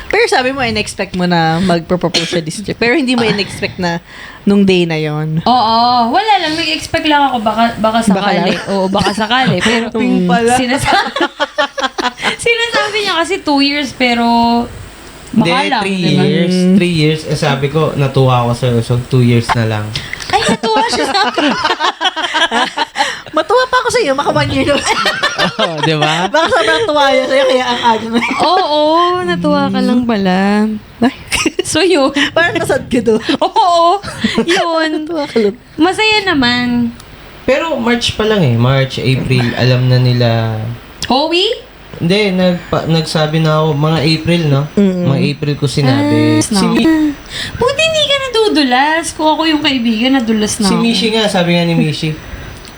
Pero sabi mo, in-expect mo na mag-propose siya this year. Pero hindi mo in-expect na nung day na yon. Oo, wala lang. Nag-expect lang ako baka sakali. Oo, baka sakali. Pero sinasabi niya kasi 2 years pero Hindi, baka lang. 3 diba? years. 3 years. Sabi ko, natuwa ako sa'yo. So, 2 years na lang. Ay, natuwa siya sa akin. Matuwa pa ako sa'yo, maka 1 year na. Oh, di ba? Baka sobrang tuwa yun sa'yo, kaya ang aga na. Oo, natuwa ka lang pala. So, yun. Parang nasad ka doon. Oo, yun. Tuwa ka lang. Masaya naman. Pero March pa lang eh. March, April, alam na nila. Howie? Hindi, nagsabi na ako, mga April, no? Mga April ko sinabi. Buti hindi ka nadudulas. Kung ako yung kaibigan, nadulas na Si ako. Mishi nga, sabi nga ni Mishi,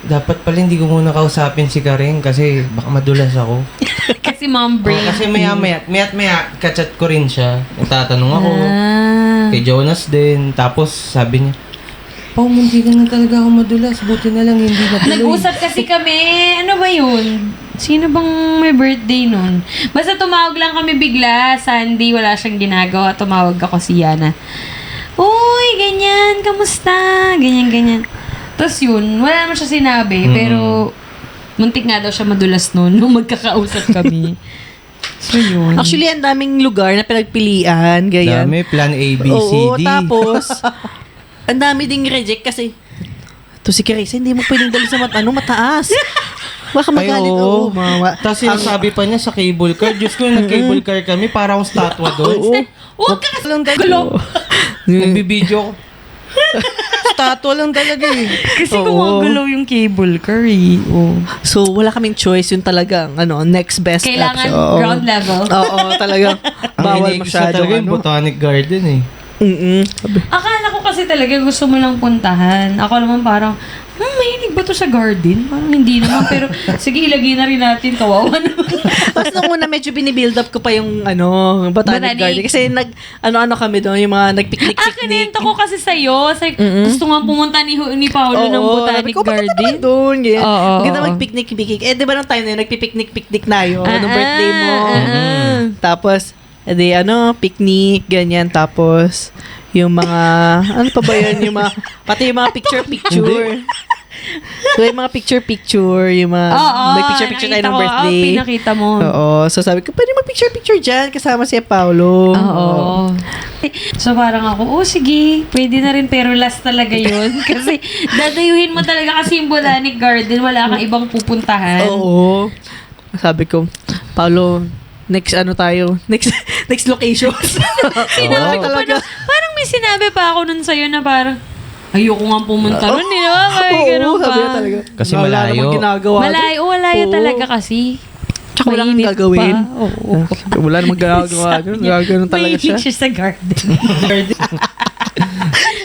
dapat pala hindi ko muna kausapin si Karen kasi baka madulas ako. Kasi mom brain. Kasi maya, kachat ko rin siya. Nagtatanong ako. Ah. Kay Jonas din. Tapos sabi niya, Pao, hindi ka na talaga ako madulas. Buti na lang hindi na tuloy. Nag-usap kasi kami. Ano ba yun? Sino bang may birthday nun? Basta tumawag lang kami bigla. Sunday, wala siyang ginagawa. Tumawag ako si Yana. Uy, ganyan. Kamusta? Ganyan. Tapos yun, wala naman siya sinabi. Pero, muntik nga daw siya madulas nun nung magkakausap kami. So yun. Actually, ang daming lugar na pinagpilian, ganyan. Dami, plan A, B, C, Oo, D. tapos, ang dami ding reject kasi, to si Carissa, hindi mo pwedeng dali sa mataas. Baka magalit. Oo, mawa. Tapos sinasabi pa niya sa cable car. Diyos ko, nag-cable car kami, parang statwa doon. Huwag ka kasi Lang gulo. Nagbibideo ko. Statwa lang talaga eh. Kasi gumagalaw yung cable car eh. Oh. So, wala kaming choice. Yun talagang, next best Kailangan option. Oo. ground level. Oo, talagang bawal masyado. talaga yung Botanic Garden eh. Akala ko kasi talaga gusto mo lang puntahan. Ako naman parang, mahilig ba to sa garden? Parang hindi naman. Pero sige, ilagay na rin natin. Kawawa naman. Tapos nung una, medyo binibuild up ko pa yung, Botanic Garden. Kasi kami doon, yung mga nagpiknik-piknik. Kinento ko kasi sa'yo. Gusto nga pumunta ni Paolo ng Botanic Garden. Doon, ganyan. Oo. Ganda magpiknik-piknik. Di ba nung time na yun, nagpipiknik-piknik na yun, nung birthday mo. Tapos, picnic, ganyan. Tapos, yung mga, ano pa ba yun? Pati yung mga picture-picture. So, yung mga picture-picture, yung mga, may picture-picture tayo ng birthday. Pinakita mo. Oo. So, sabi ko, pwede mag-picture-picture dyan kasama si Paulo. Oo. So parang ako, sige, pwede na rin pero last talaga yun. Kasi dadayuhin mo talaga kasi yung Botanic Garden, wala kang ibang pupuntahan. Oo. Sabi ko, Paolo, next tayo? Next location. Sinabi ko pa na, parang may sinabi pa ako nun sa'yo na parang, ayoko nga pumunta nun, di ba? Kaya ganun sabi pa. niya talaga. Kasi Wala malayo. namang ginagawa. Malayo Oo. talaga kasi. Tsaka wala nang Mainit gagawin. pa. Oo. Wala namang ginagawa. Gagawin talaga siya. Mainit siya sa garden.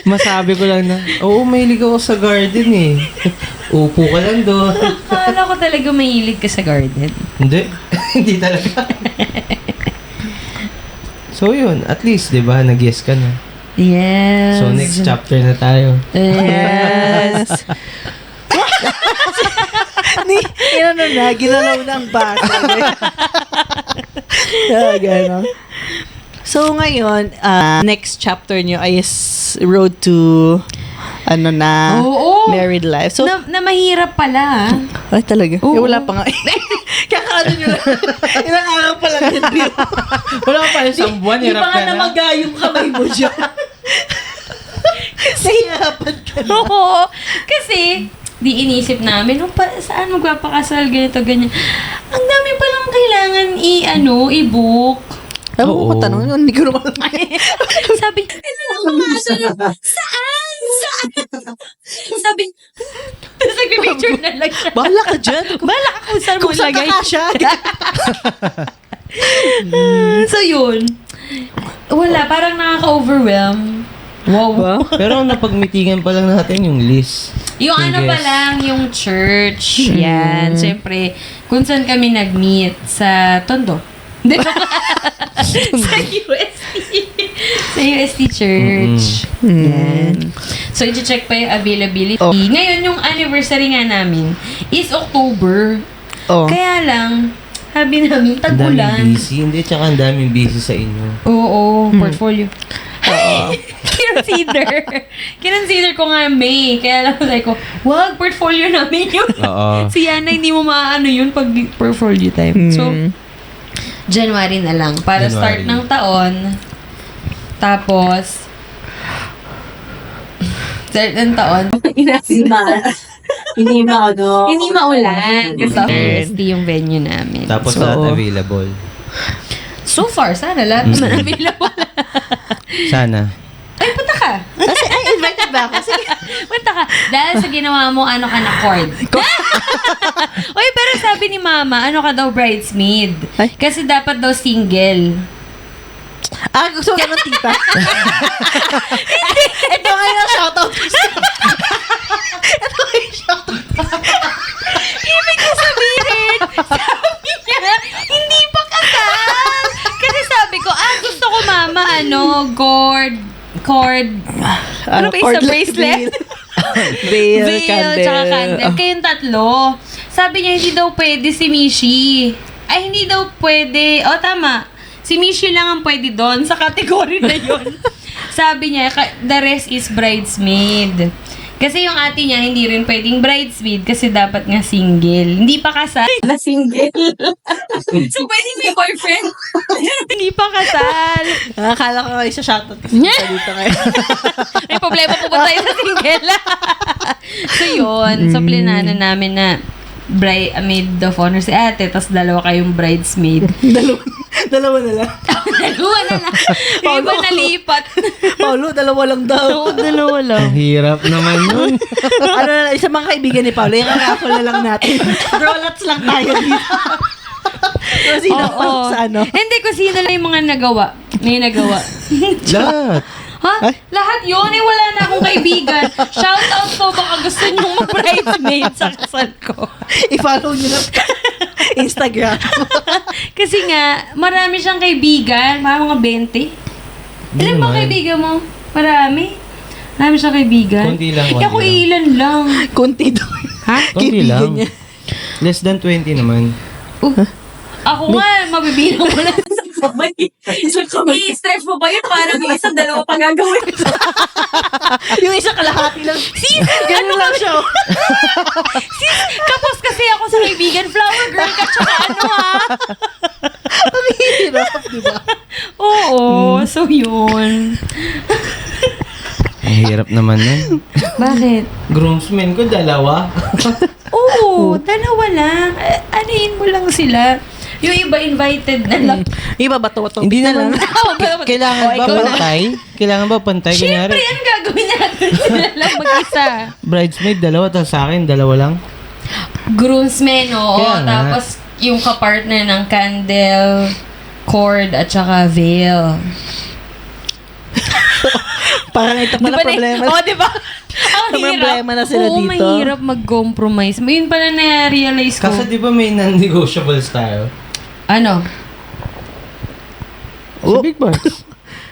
Masabi ko lang na, oo, mahilig ako sa garden eh. Upo ka lang doon. Akala ko talaga mahilig ka sa garden. Hindi. Hindi talaga. So yun, at least, di ba, nag-yes ka na. Yes. So next chapter na tayo. Yes. Ginalaw ng basa. Gano'n. So, ngayon, next chapter nyo is road to, Oo. married life. So, na mahirap pala. ay talaga. Oo. Wala pa nga. Kakaano nyo lang. Ilang araw pa lang yun. Wala pa isang buwan, Di hirap pa ka nga na. namaga yung kamay mo dyan. Nahihirapan ka na. Oo. Kasi, di inisip namin, saan magpapakasal, ganito, ganyan. Ang dami palang kailangan i-book. Sabi mo Oo. ko tanong yun, hindi ko naman. Sabi, saan? Sabi, tapos nag-picture na lang siya. Bahala ka dyan. Bala ka kung saan mo Kung saan lagay. ka kasya. So, yun. Wala, parang nakaka-overwhelm. Wow. Pero napagmitingan pa lang natin yung list. Yung ano Yes. pa lang, yung church. Yan. Siyempre, kung saan kami nag-meet sa Tondo. Hindi. Sa UST. Sa UST Church. Yan. So, i-check pa yung availability. Oh. Ngayon, yung anniversary nga namin is October. Oh. Kaya lang, sabi namin, Ang daming tag-ulan. busy. Hindi, tsaka ang daming busy sa inyo. Oo, portfolio. Kinonsider ko nga May. Kaya lang sabi ko, wag, portfolio namin yun. Oo. Si Yana, hindi mo maano yun pag portfolio time. So, January na lang. Para start January. ng taon. Tapos, start ng taon. Hindi Hindi maulan. Kasi UST yung venue namin. Tapos so, lahat available. so far, sana lahat naman available. Sana. Ay, punta ka. Kasi, invited ba ako? Sige. Punta ka. Dahil sa ginawa mo, ano ka na cord. Uy, pero sabi ni mama, ano ka daw bridesmaid. Ay. Kasi dapat daw single. Gusto mo naman tita? Ito nga yung shoutout. Ibig ko sabihin, sabi niya, hindi pa kasal. Kasi sabi ko, gusto ko mama, cord, ano pa isa, bracelet? Veil, Veil, tsaka candle. Kayong tatlo. Sabi niya, hindi daw pwede si Mishi. Ay, hindi daw pwede. Tama. Si Mishi lang ang pwede doon sa category na yun. Sabi niya, the rest is bridesmaid. Kasi yung ate niya, hindi rin pwedeng bridesmaid kasi dapat nga single. Hindi pa kasal. Na single. So, pwede may boyfriend. Hindi pa kasal. Akala ko nga isa shoutout kasi dito ngayon. May problema po ba tayo sa single? So, yun. So, plananan namin na maid of honor si ate, tapos dalawa kayong bridesmaid. Dalawa na lang. Dalawa na lang. Yung iba nalipat. Paulo, dalawa lang daw. Oo, dalawa lang. Ang hirap naman yun. Ano na lang, isa mga kaibigan ni Paulo, yung kakapol na lang natin. Drolats lang tayo dito. Kung sino pa sa ano. Hindi, kung sino lang yung mga nagawa. May nagawa. Lahat. Ha? Lahat yun? Wala na akong kaibigan. Shout out to, baka gusto nyo mag-bridesmaid sa kasal ko. I-follow nyo lang Instagram. Kasi nga, marami siyang kaibigan. Mga 20. Ilan ba naman. kaibigan mo? Marami. Marami siyang kaibigan. Konti lang, Kaya ako konti lang. ilan lang. Kunti daw. Ha? Konti Kaibigan lang. niya. Less than 20 naman. Ako nga, mabibilang ko lang sa kamay. I-stretch mo ba yun? Parang yung isang dalawa pa gagawin. Yung isa kalahati lang. Sis! Ganun lang siya. Sis! Kapos kasi ako sa kaibigan. Flower girl ka tsaka ano ha? Ang hirap, di ba? Oo, Oo, so yun. Ang hirap naman nun. Bakit? Groomsmen ko, dalawa. Oo, dalawa lang. Anayin mo lang sila. Yung iba invited na lang. Iba bato-bato. Hindi naman. Kailangan Kailangan ba pantay? Kailangan ba pantay? Siyempre, ano gagawin natin? Sila lang mag-isa. Bridesmaid, dalawa. Tapos sa akin, dalawa lang. Groomsmen, oo. Kaya nga. Tapos, yung kapartner ng candle, cord, at saka veil. Parang ito pala problema. Oo, di ba? Ang May problema na sila Oo, dito. mahirap mag-compromise. Yun pala na-realize ko. Kasi di ba may non-negotiables tayo? Ano? Sa Big Box.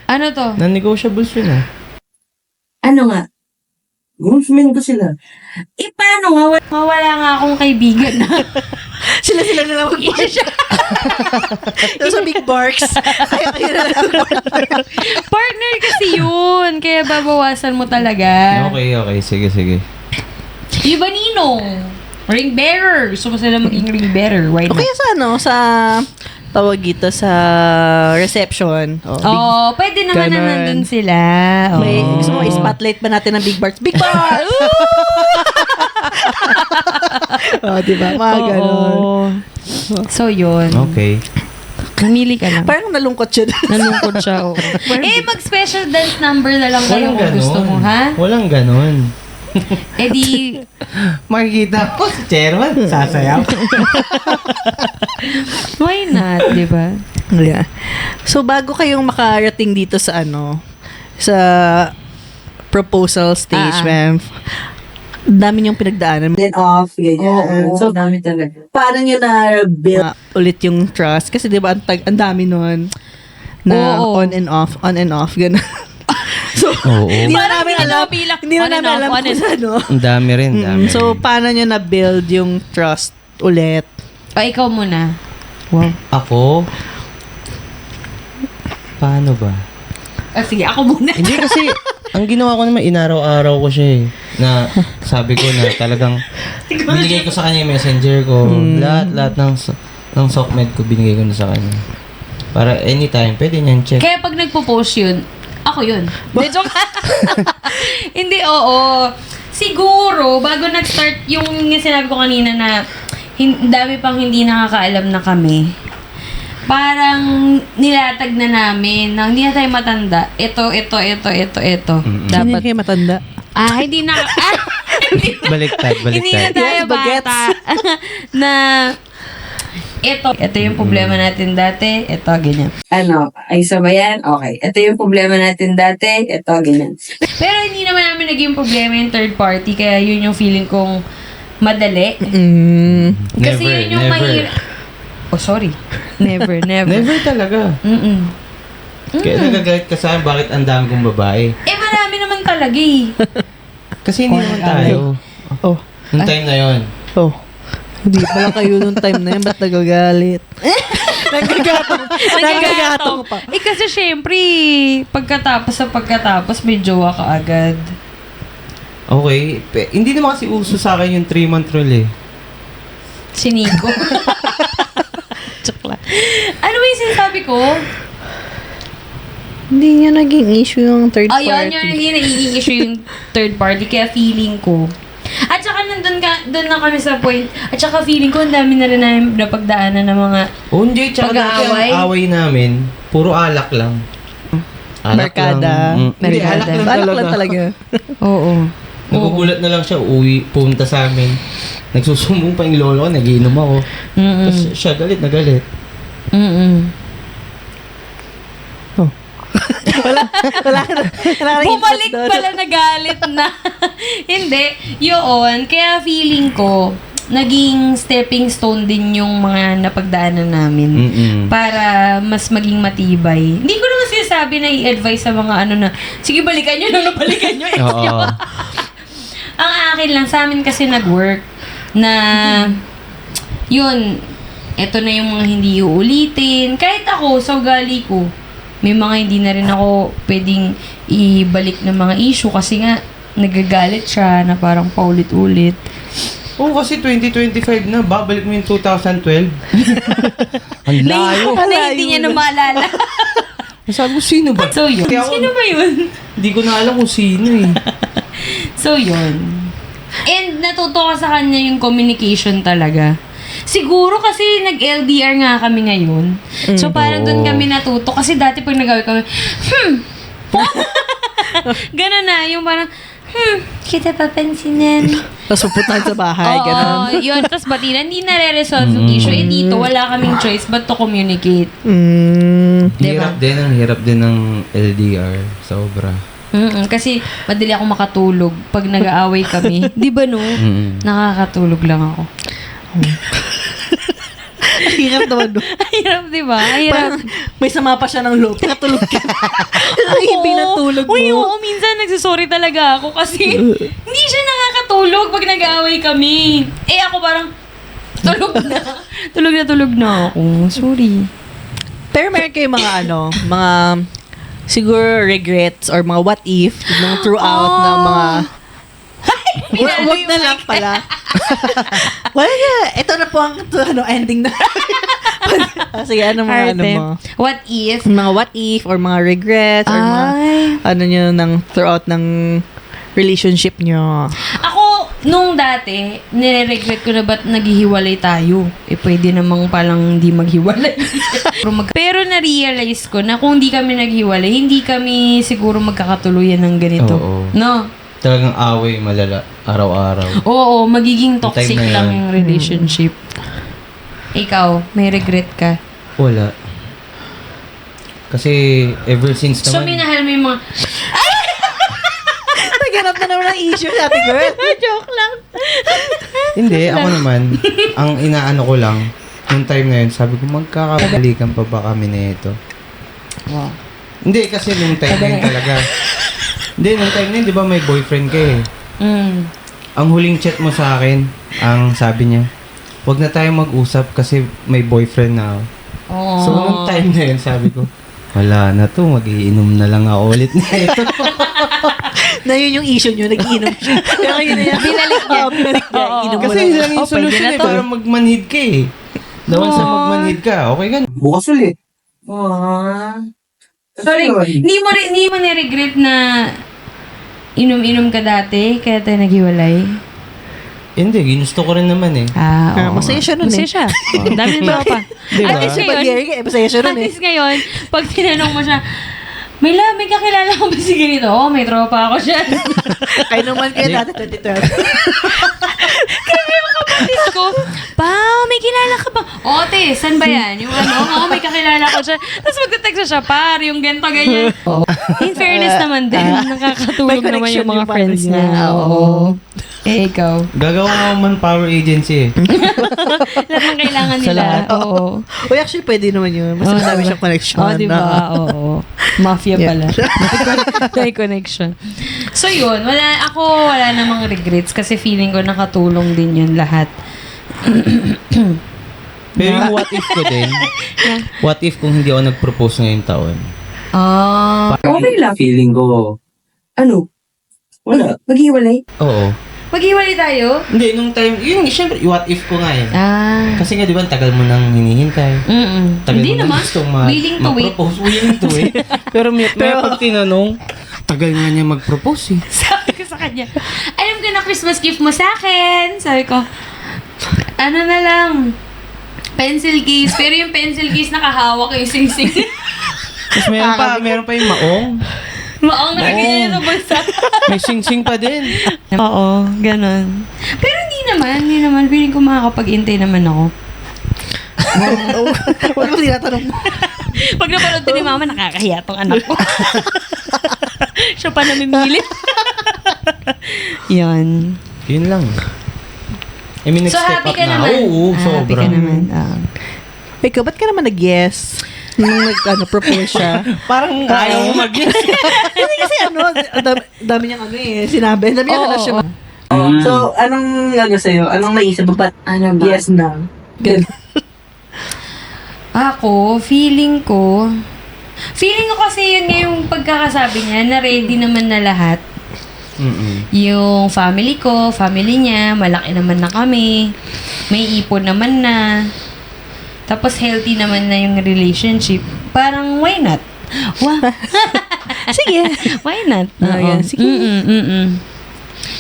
Ano to? Non-negotiables yun ah. Ano nga? Groomsmen ko sila. Paano nga? Wala nga akong kaibigan na Sila na lang mag-isa. Tapos sa big barks. Kayo na lang. partner kasi yun. Kaya babawasan mo talaga. Okay. Sige. Yung ba ninong? Ring bearer. Gusto mo sila maging ring bearer. Why not? Okay, sa sa tawag dito sa reception. Oh, pwede naman na Ganon. nandun sila. Oh. May, gusto mo i-spotlight ba natin ng big barks? Big barks! Diba? Mga ganun. Oo. So, yun. Okay. Namili ka lang. Parang nalungkot siya. Nalungkot siya. Oo. Mag-special dance number na lang kayo Walang kung gusto mo, ha? Walang ganon. Eh di, Makikita ko si chairman, sasayaw. why not, di ba? Yeah. So, bago kayong makarating dito sa sa proposal stage, ma'am, dami niyong pinagdaanan. Then off, ganyan. Oo. So, dami talaga. Paano nyo na-build? Ulit yung trust. Kasi di ba, ang dami nun na Oo. on and off, gano'n. So, Oo. hindi na Parang namin hindi alam. napilang. Hindi na On and namin off, alam on kung and sa ano. Ang dami rin. So, paano nyo na-build yung trust ulit? O, ikaw muna. Wow. Ako? Paano ba? Sige, ako muna. Hindi kasi, ang ginawa ko naman, inaraw-araw ko siya eh. Na sabi ko na talagang binigay ko sa kanya yung messenger ko. Lahat ng SOCMED ko binigay ko na sa kanya. Para anytime, pwede niyan check. Kaya pag nagpo-post yun, ako yun. Hindi, joke. Hindi, oo. Siguro, bago nag-start, yung sinabi ko kanina na dami pang hindi nakakaalam na kami, parang nilatag na namin na hindi na tayo matanda. Ito. Hindi Dapat, kayo matanda. hindi na, hindi na, Baliktad. hindi na tayo Yes, bagets. bata. Na, ito yung problema natin dati, ito, ganyan. Ano? Ay, isa ba yan? Okay. Ito yung problema natin dati. Ito, ganyan. Pero hindi naman namin naging problema yung third party, kaya yun yung feeling kong madali. Kasi Never, yun yung never. mahirap. Oh, sorry. Never. Never talaga. Mm-mm. Kaya nagagalit ka sa akin, bakit ang dami kong babae? Marami naman talaga eh. Kasi hindi naman tayo. Oh. Nung time na yon. Oh. Hindi pala kayo nung time na yun. Ba't nagagalit? Nagagatong pa. Kasi syempre, pagkatapos may jowa ka agad. Okay. Hindi naman kasi uso sa akin yung 3-month rule eh. Sinigo. Joke lang. Ano ba yung sinasabi ko? Hindi niya naging issue yung third Ayun, party. yun, hindi nagiging issue yung third party. Kaya feeling ko. At saka doon na kami sa point. At saka feeling ko, ang dami na rin namin napagdaanan ng mga O hindi, tsaka dati Pag-aaway? ang away namin, puro alak lang. Barkada. lang. Hindi, Barkada. alak lang Balak talaga. lang talaga. Oo. Nagugulat na lang siya, pumunta sa amin. Nagsusumbong pa yung lolo ko, nagiinom ako. Tapos siya galit na galit. Wala ka Bumalik pala nagalit na. Hindi. Yun. Kaya feeling ko, naging stepping stone din yung mga napagdaanan namin. Para mas maging matibay. Hindi ko naman sinasabi na i-advise sa mga ano na, sige, balikan nyo na, balikan nyo. Oo. Ang akin lang, sa amin kasi nag-work na, yun, eto na yung mga hindi uulitin. Kahit ako, sa ugali ko, may mga hindi na rin ako pwedeng ibalik ng mga issue kasi nga, nagagalit siya na parang paulit-ulit. Oo, kasi 2025 na, babalik mo yung 2012. Ang layo. Na hindi niya na maalala. Sabi ko, sino ba? So yun. Kaya ako- Sino ba yun? Hindi ko na alam kung sino eh. So yun. And natuto ka sa kanya yung communication talaga. Siguro kasi nag-LDR nga kami ngayon. So parang doon kami natuto. Kasi dati pag nagawin kami, gano'n na. Yung parang, kita papansinin. Tapos pupuntahan sa bahay, gano'n. Oo, yun. Tapos bati na, hindi na-resolve yung issue. Eh dito, wala kaming choice but to communicate. Hirap din, ang hirap din ng LDR. Sobra. Kasi madali ako makatulog pag nag-aaway kami. Di ba no? Nakakatulog lang ako. Hirap naman doon. Hirap, di ba? Hirap. May sama pa siya ng loob. Nakatulog ka. Hindi natulog mo. Uy, oo, minsan nagsasorry talaga ako kasi hindi siya nakakatulog pag nag-aaway kami. Eh ako parang, tulog na ako. Sorry. Pero meron kayo mga mga siguro regrets or mga what if nung throughout ng mga wag na lang pala. Wala na. Ito na po ang ending na. Sige, mga mo? What if? Mga what if or mga regrets or mga nyo ng throughout ng relationship nyo. Ako, nung dati, nire-regret ko na ba't naghihiwalay tayo. Eh, pwede namang palang hindi maghiwalay. Pero na-realize ko na kung hindi kami naghiwalay, hindi kami siguro magkakatuluyan ng ganito. Oo. No? Talagang away malala, araw-araw. Oo, magiging toxic Time na lang yan. yung relationship. Ikaw, may regret ka? Wala. Kasi ever since So, naman... minahal mo yung mga... Naghanap na naman ng issue sa ating girl. Joke lang. Hindi, ako naman, ang inaano ko lang, nung time na yun, sabi ko, magkakabalikan pa ba kami na ito? Wow. Hindi, kasi nung time na yun talaga. Hindi, nung time na yun, di ba may boyfriend ka eh. Ang huling chat mo sa akin, ang sabi niya, huwag na tayo mag-usap kasi may boyfriend na ako. Oo. So, nung time na yun, sabi ko, wala na to, magiinom na lang ako ulit na ito. Na yun yung issue nyo, nag-iinom siya. Pero yun na yan. Binalik niya. Binalik niya. Inom mo Kasi lang. yun lang yung solution eh, para magmanhid ka eh. Dawan sa magmanhid ka, okay ka na. Bukas ulit. Sorry, hindi mo na-regret na inom-inom ka dati kaya tayo naghiwalay? Hindi, ginusto ko rin naman eh. Oo. Masaya siya nun Masaya eh. siya. Ang dami ng tropa. Diba? At least ngayon, Masaya siya nun at eh. least ngayon, pag tinanong mo siya, may kakilala ko ba si ganito? Oo, may tropa ako siya. Kayo naman kayo dati 2012. Kapatid ko, Pao, may kilala ka ba? O, te, saan ba yan? Yung oo, may kakilala ko siya. Tapos magte-text siya, par, yung ganito, ganyan. In fairness naman din, nakakatulog may naman connection yung mga yung friends family niya. niya. Oo. Eh, ikaw. Gagawa nga ako manpower agency eh. Lahat ng kailangan Sa nila. lahat. Oo. Uy, actually, pwede naman yun. Mas madami siyang connection. Oo, diba? Oo. Mafia pala. May connection. So, yun. Wala namang regrets kasi feeling ko nakatulong din yun lahat. Pero yung what if ko din, what if kung hindi ako nag-propose ngayong taon? Okay lang. Feeling ko, wala. Maghiwalay. Oo. Maghiwalay tayo? Hindi, nung time, yun, syempre, what if ko nga eh. Kasi nga, di ba, tagal mo nang hinihintay. Tagal Hindi mo naman. nang gustong Willing to wait. mag-propose. Willing to wait. Pero may pag tinanong, tagal nga niya mag-propose eh. Sabi ko sa kanya, alam ko na Christmas gift mo sa akin. Sabi ko, ano na lang, pencil case. Pero yung pencil case nakahawak yung sing-sing. Tapos meron pa yung maong. Maong nakaganyan sa bulsa. May sing-sing pa din. Oo, ganun. Pero hindi naman. Feeling ko makakapag-intay naman ako. Wala ko tinatanong mo. Pag napanood din ni mama, nakakahiya tong anak ko. Siya pa namimili. Yan. Yun lang. I mean, So, nag-step happy up ka na. naman? Oo, Happy sobra. ka naman. Ikaw, ba't ka naman nag-yes? Nung propose siya. Parang ayaw mo mag-yes. Hindi kasi dami niyang sinabi. Dami niyang siya. So, anong sa'yo? Anong naisip mo? Ba't yes na? Ako, feeling ko kasi yun nga yung pagkakasabi niya na ready naman na lahat. Yung family ko, family niya, malaki naman na kami. May ipon naman na. Tapos healthy naman na yung relationship. Parang why not? Wow. Sige. Why not? Ayan, sige.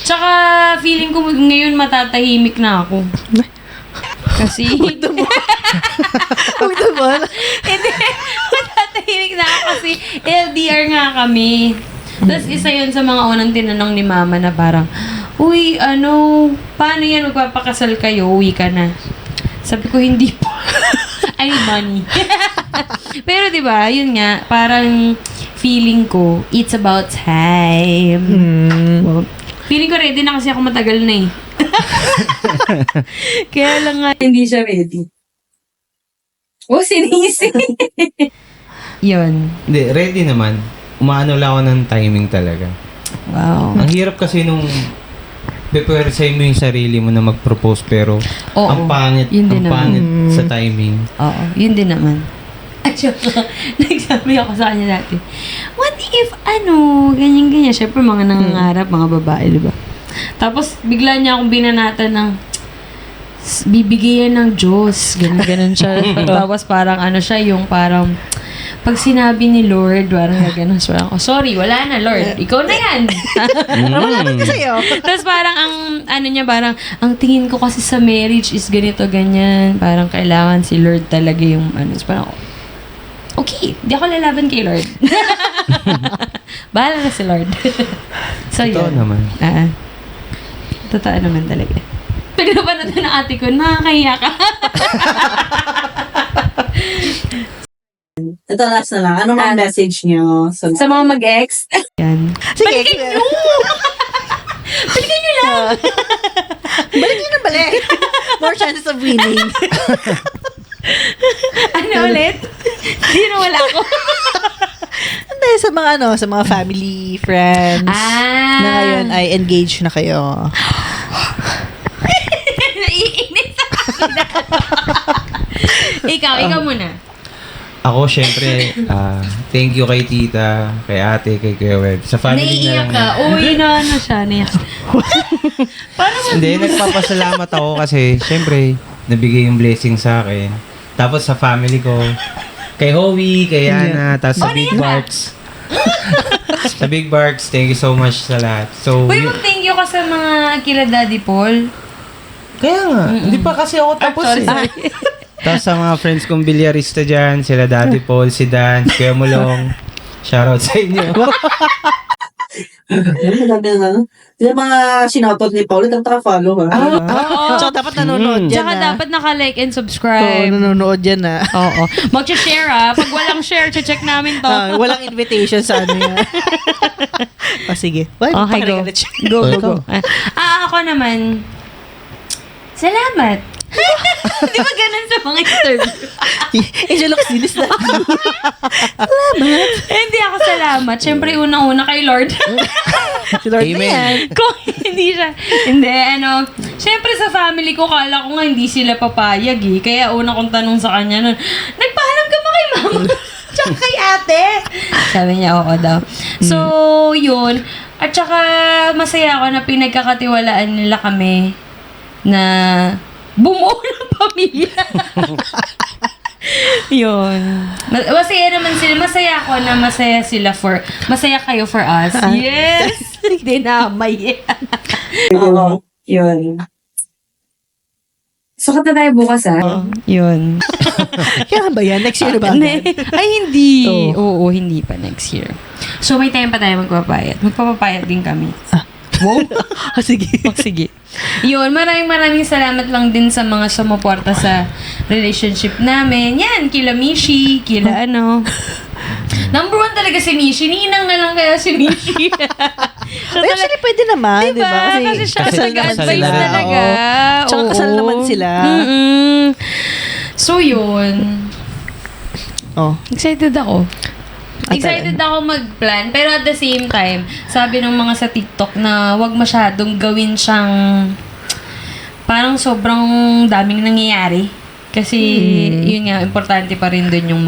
Tsaka, feeling ko ngayon matatahimik na ako. Kasi, Huwag naman. hindi, matatahimik na ako kasi LDR nga kami. Tapos isa yun sa mga unang tinanong ni mama na parang, uy, paano yan, magpapakasal kayo, uwi ka na. Sabi ko, hindi po. I need money. Pero diba, yun nga, parang feeling ko, it's about time. Well, feeling ko ready na kasi ako matagal na eh. Kaya lang nga, hindi siya ready. Oh, sinisi. Yun. Hindi, ready naman. Umaano lang ako ng timing talaga. Wow. Ang hirap kasi nung pepersay mo yung sarili mo na mag-propose pero Oo. ang pangit, Yun din ang pangit sa timing. Oo, yun din naman. At saka, nagsabi ako sa kanya dati, what if, ganyan-ganyan. Siyempre, mga nangangarap, mga babae, di ba? Tapos, bigla niya akong binanatan ng, bibigyan ng Diyos. Ganun siya. Tapos, parang siya, yung parang, pag sinabi ni Lord, parang gano'n. So, ako, sorry, wala na, Lord. Ikaw na yan. Malaman ka sa'yo. Tapos parang parang, ang tingin ko kasi sa marriage is ganito, ganyan. Parang kailangan si Lord talaga yung So, parang, okay, di ako lalaban kay Lord. Bahala na si Lord. So, Totoo yun. naman. Totoo naman talaga. Pag napanood ng ate ko, nakakahiya ka. Ito last na lang. Ano mga message niyo? Sa mga mag-ex. Yan. Sige. Balikan nyo lang. Balik nyo na balik. More chances of winning. Ulit? Hindi na wala ako. Hindi, sa mga family, friends. Na ngayon ay engaged na kayo. Naiinit ako. Ikaw muna. Ako, syempre, thank you kay tita, kay ate, kay Kuya Web. Sa family na Naiiyak lang. ka. Uy, siya. Naiiyak. Hindi, nagpapasalamat ako kasi, syempre, nabigay yung blessing sa akin. Tapos sa family ko, kay Howie, kay Yana, tapos sa Big Barks. Sa Big Barks, thank you so much sa lahat. So, Uy, mag-thank you ka sa mga kila Daddy Paul. kaya nga, hindi pa kasi ako tapos sorry. Tapos sa mga friends kong bilyarista dyan, sila Daddy Paul, si Dan, si Kuya Mulong. Shoutout sa inyo. Madami na yung mga sinoutout ni Paul, nagtaka-follow ha. Tsaka dapat nanonood yan. Tsaka dapat naka-like and Oo, subscribe. nanonood yan na. Oo. Mag-share Pag walang share, check namin to. Walang invitation sa yan. Sige. Okay, go. Go. Ako naman, salamat. Di ba ganun sa mga interview? Angel Oxilis na. Hindi ako salamat. Siyempre, unang-una kay Lord. Si Lord na Amen. yan. Kung hindi siya, siyempre sa family ko, kala ko nga hindi sila papayag eh. Kaya una kong tanong sa kanya nun, nagpaalam ka ba kay mama? Tsaka kay ate? Sabi niya, oo daw. So, yun. At saka, masaya ako na pinagkakatiwalaan nila kami na bumuo ng pamilya. Yun. Masaya naman sila. Masaya ako na masaya kayo for us. Yes! Hindi na, may. Oo. Yun. Sukat na tayo bukas, Yun. Kaya ba yan? Next year na ba? Ay, hindi. Oo, hindi pa next year. So, may time pa tayo magpapayat. Magpapapayat din kami. Wow. Sige. Sige. Yun, maraming salamat lang din sa mga sumuporta sa relationship namin. Yan, kila Mishi, kila Number 1 talaga si Mishi. Ninang na lang kaya si Mishi. Actually, pwede naman, di ba? Kasi siya kasal nag-advise na sila. talaga. Tsaka kasal naman sila. So, yun. Excited ako. Excited ako mag-plan. Pero at the same time, sabi ng mga sa TikTok na wag masyadong gawin siyang parang sobrang daming nangyayari. Kasi, yun nga, importante pa rin dun yung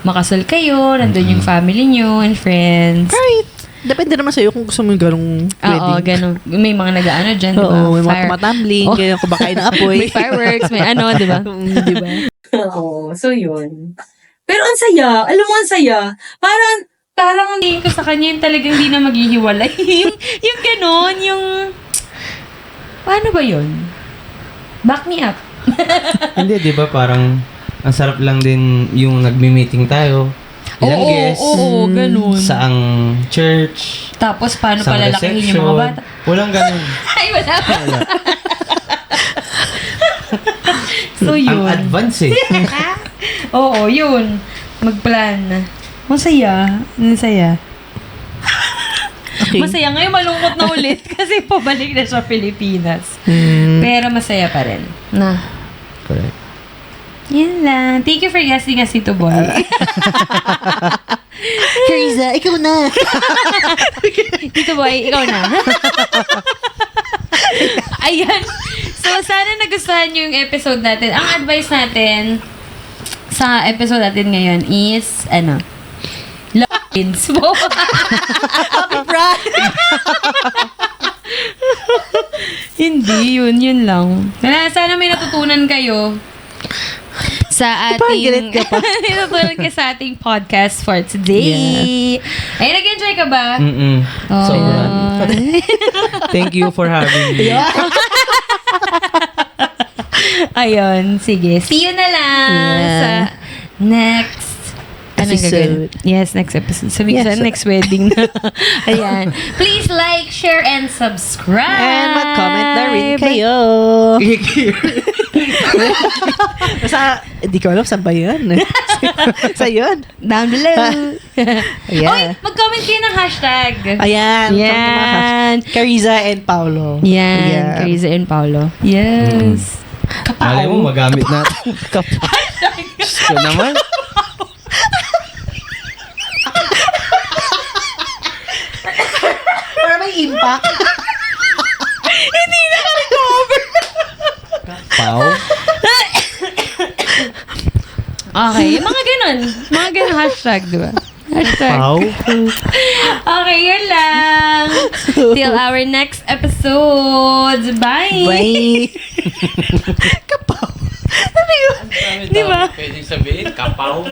makasal kayo, nandun yung family nyo and friends. Right. Depende naman sa'yo kung gusto mo yung ganong wedding. Oo, ganun. May mga nag-ano dyan, di ba? Oo, may mga tumatumbling, ganyan kumakain ng apoy. May fireworks, may di ba? Di ba? Oo, so yun. Pero ang saya. Alam mo, ang saya. Parang ang tingin ko sa kanya yung talagang hindi na maghihiwalay. yung ganon, yung... Paano ba yun? Back me up. Hindi, di ba parang ang sarap lang din yung nagmi-meeting tayo. Ilang guests. Oo, ganun. Saang church. Tapos, paano Saang palalakihin yung mga bata? Walang ganun. Ay, wala pa. So, yun. Ang advance eh. Oo, yun. Magplan. Masaya. Masaya. Okay. Masaya. Ngayon malungkot na ulit kasi pabalik na sa Pilipinas. Pero masaya pa rin. Na. Correct. Yan lang. Thank you for guesting us, Tito Boy. Carissa, ikaw na. Tito Boy, ikaw na. Ayan. So, sana nagustuhan nyo yung episode natin. Ang advice natin sa episode natin ngayon is, love wins. Happy Pride! Hindi, yun lang. Sana may natutunan kayo sa Parang galit ating ka pa. natutunan kayo sa ating podcast for today. Ay, nag-enjoy ka ba? Sobra. Thank you for having me. Ayun, sige. See you na lang sa next Episode. Yes, next episode. Sabi ko Yes. sa next wedding na. Ayan. Please like, share, and subscribe. And mag-comment na rin kayo. Basta, hindi ko alam saan ba yun. Sa yun. Down below. Ayan. Oy, mag-comment kayo ng hashtag. Ayan. Yan. Carissa and Paulo. Yan. Ayan. Carissa and Paulo. Yes. Malay mo, magamit natin. Diyos ko naman. Para may impact. Pau. Okay, yung mga ganun. Mga ganun hashtag, di ba? Hashtag. Pau. Okay, yun lang. Till our next episode. Bye! Bye. Kapaw. Ano yun? Di ba? Pwede sabihin, kapaw.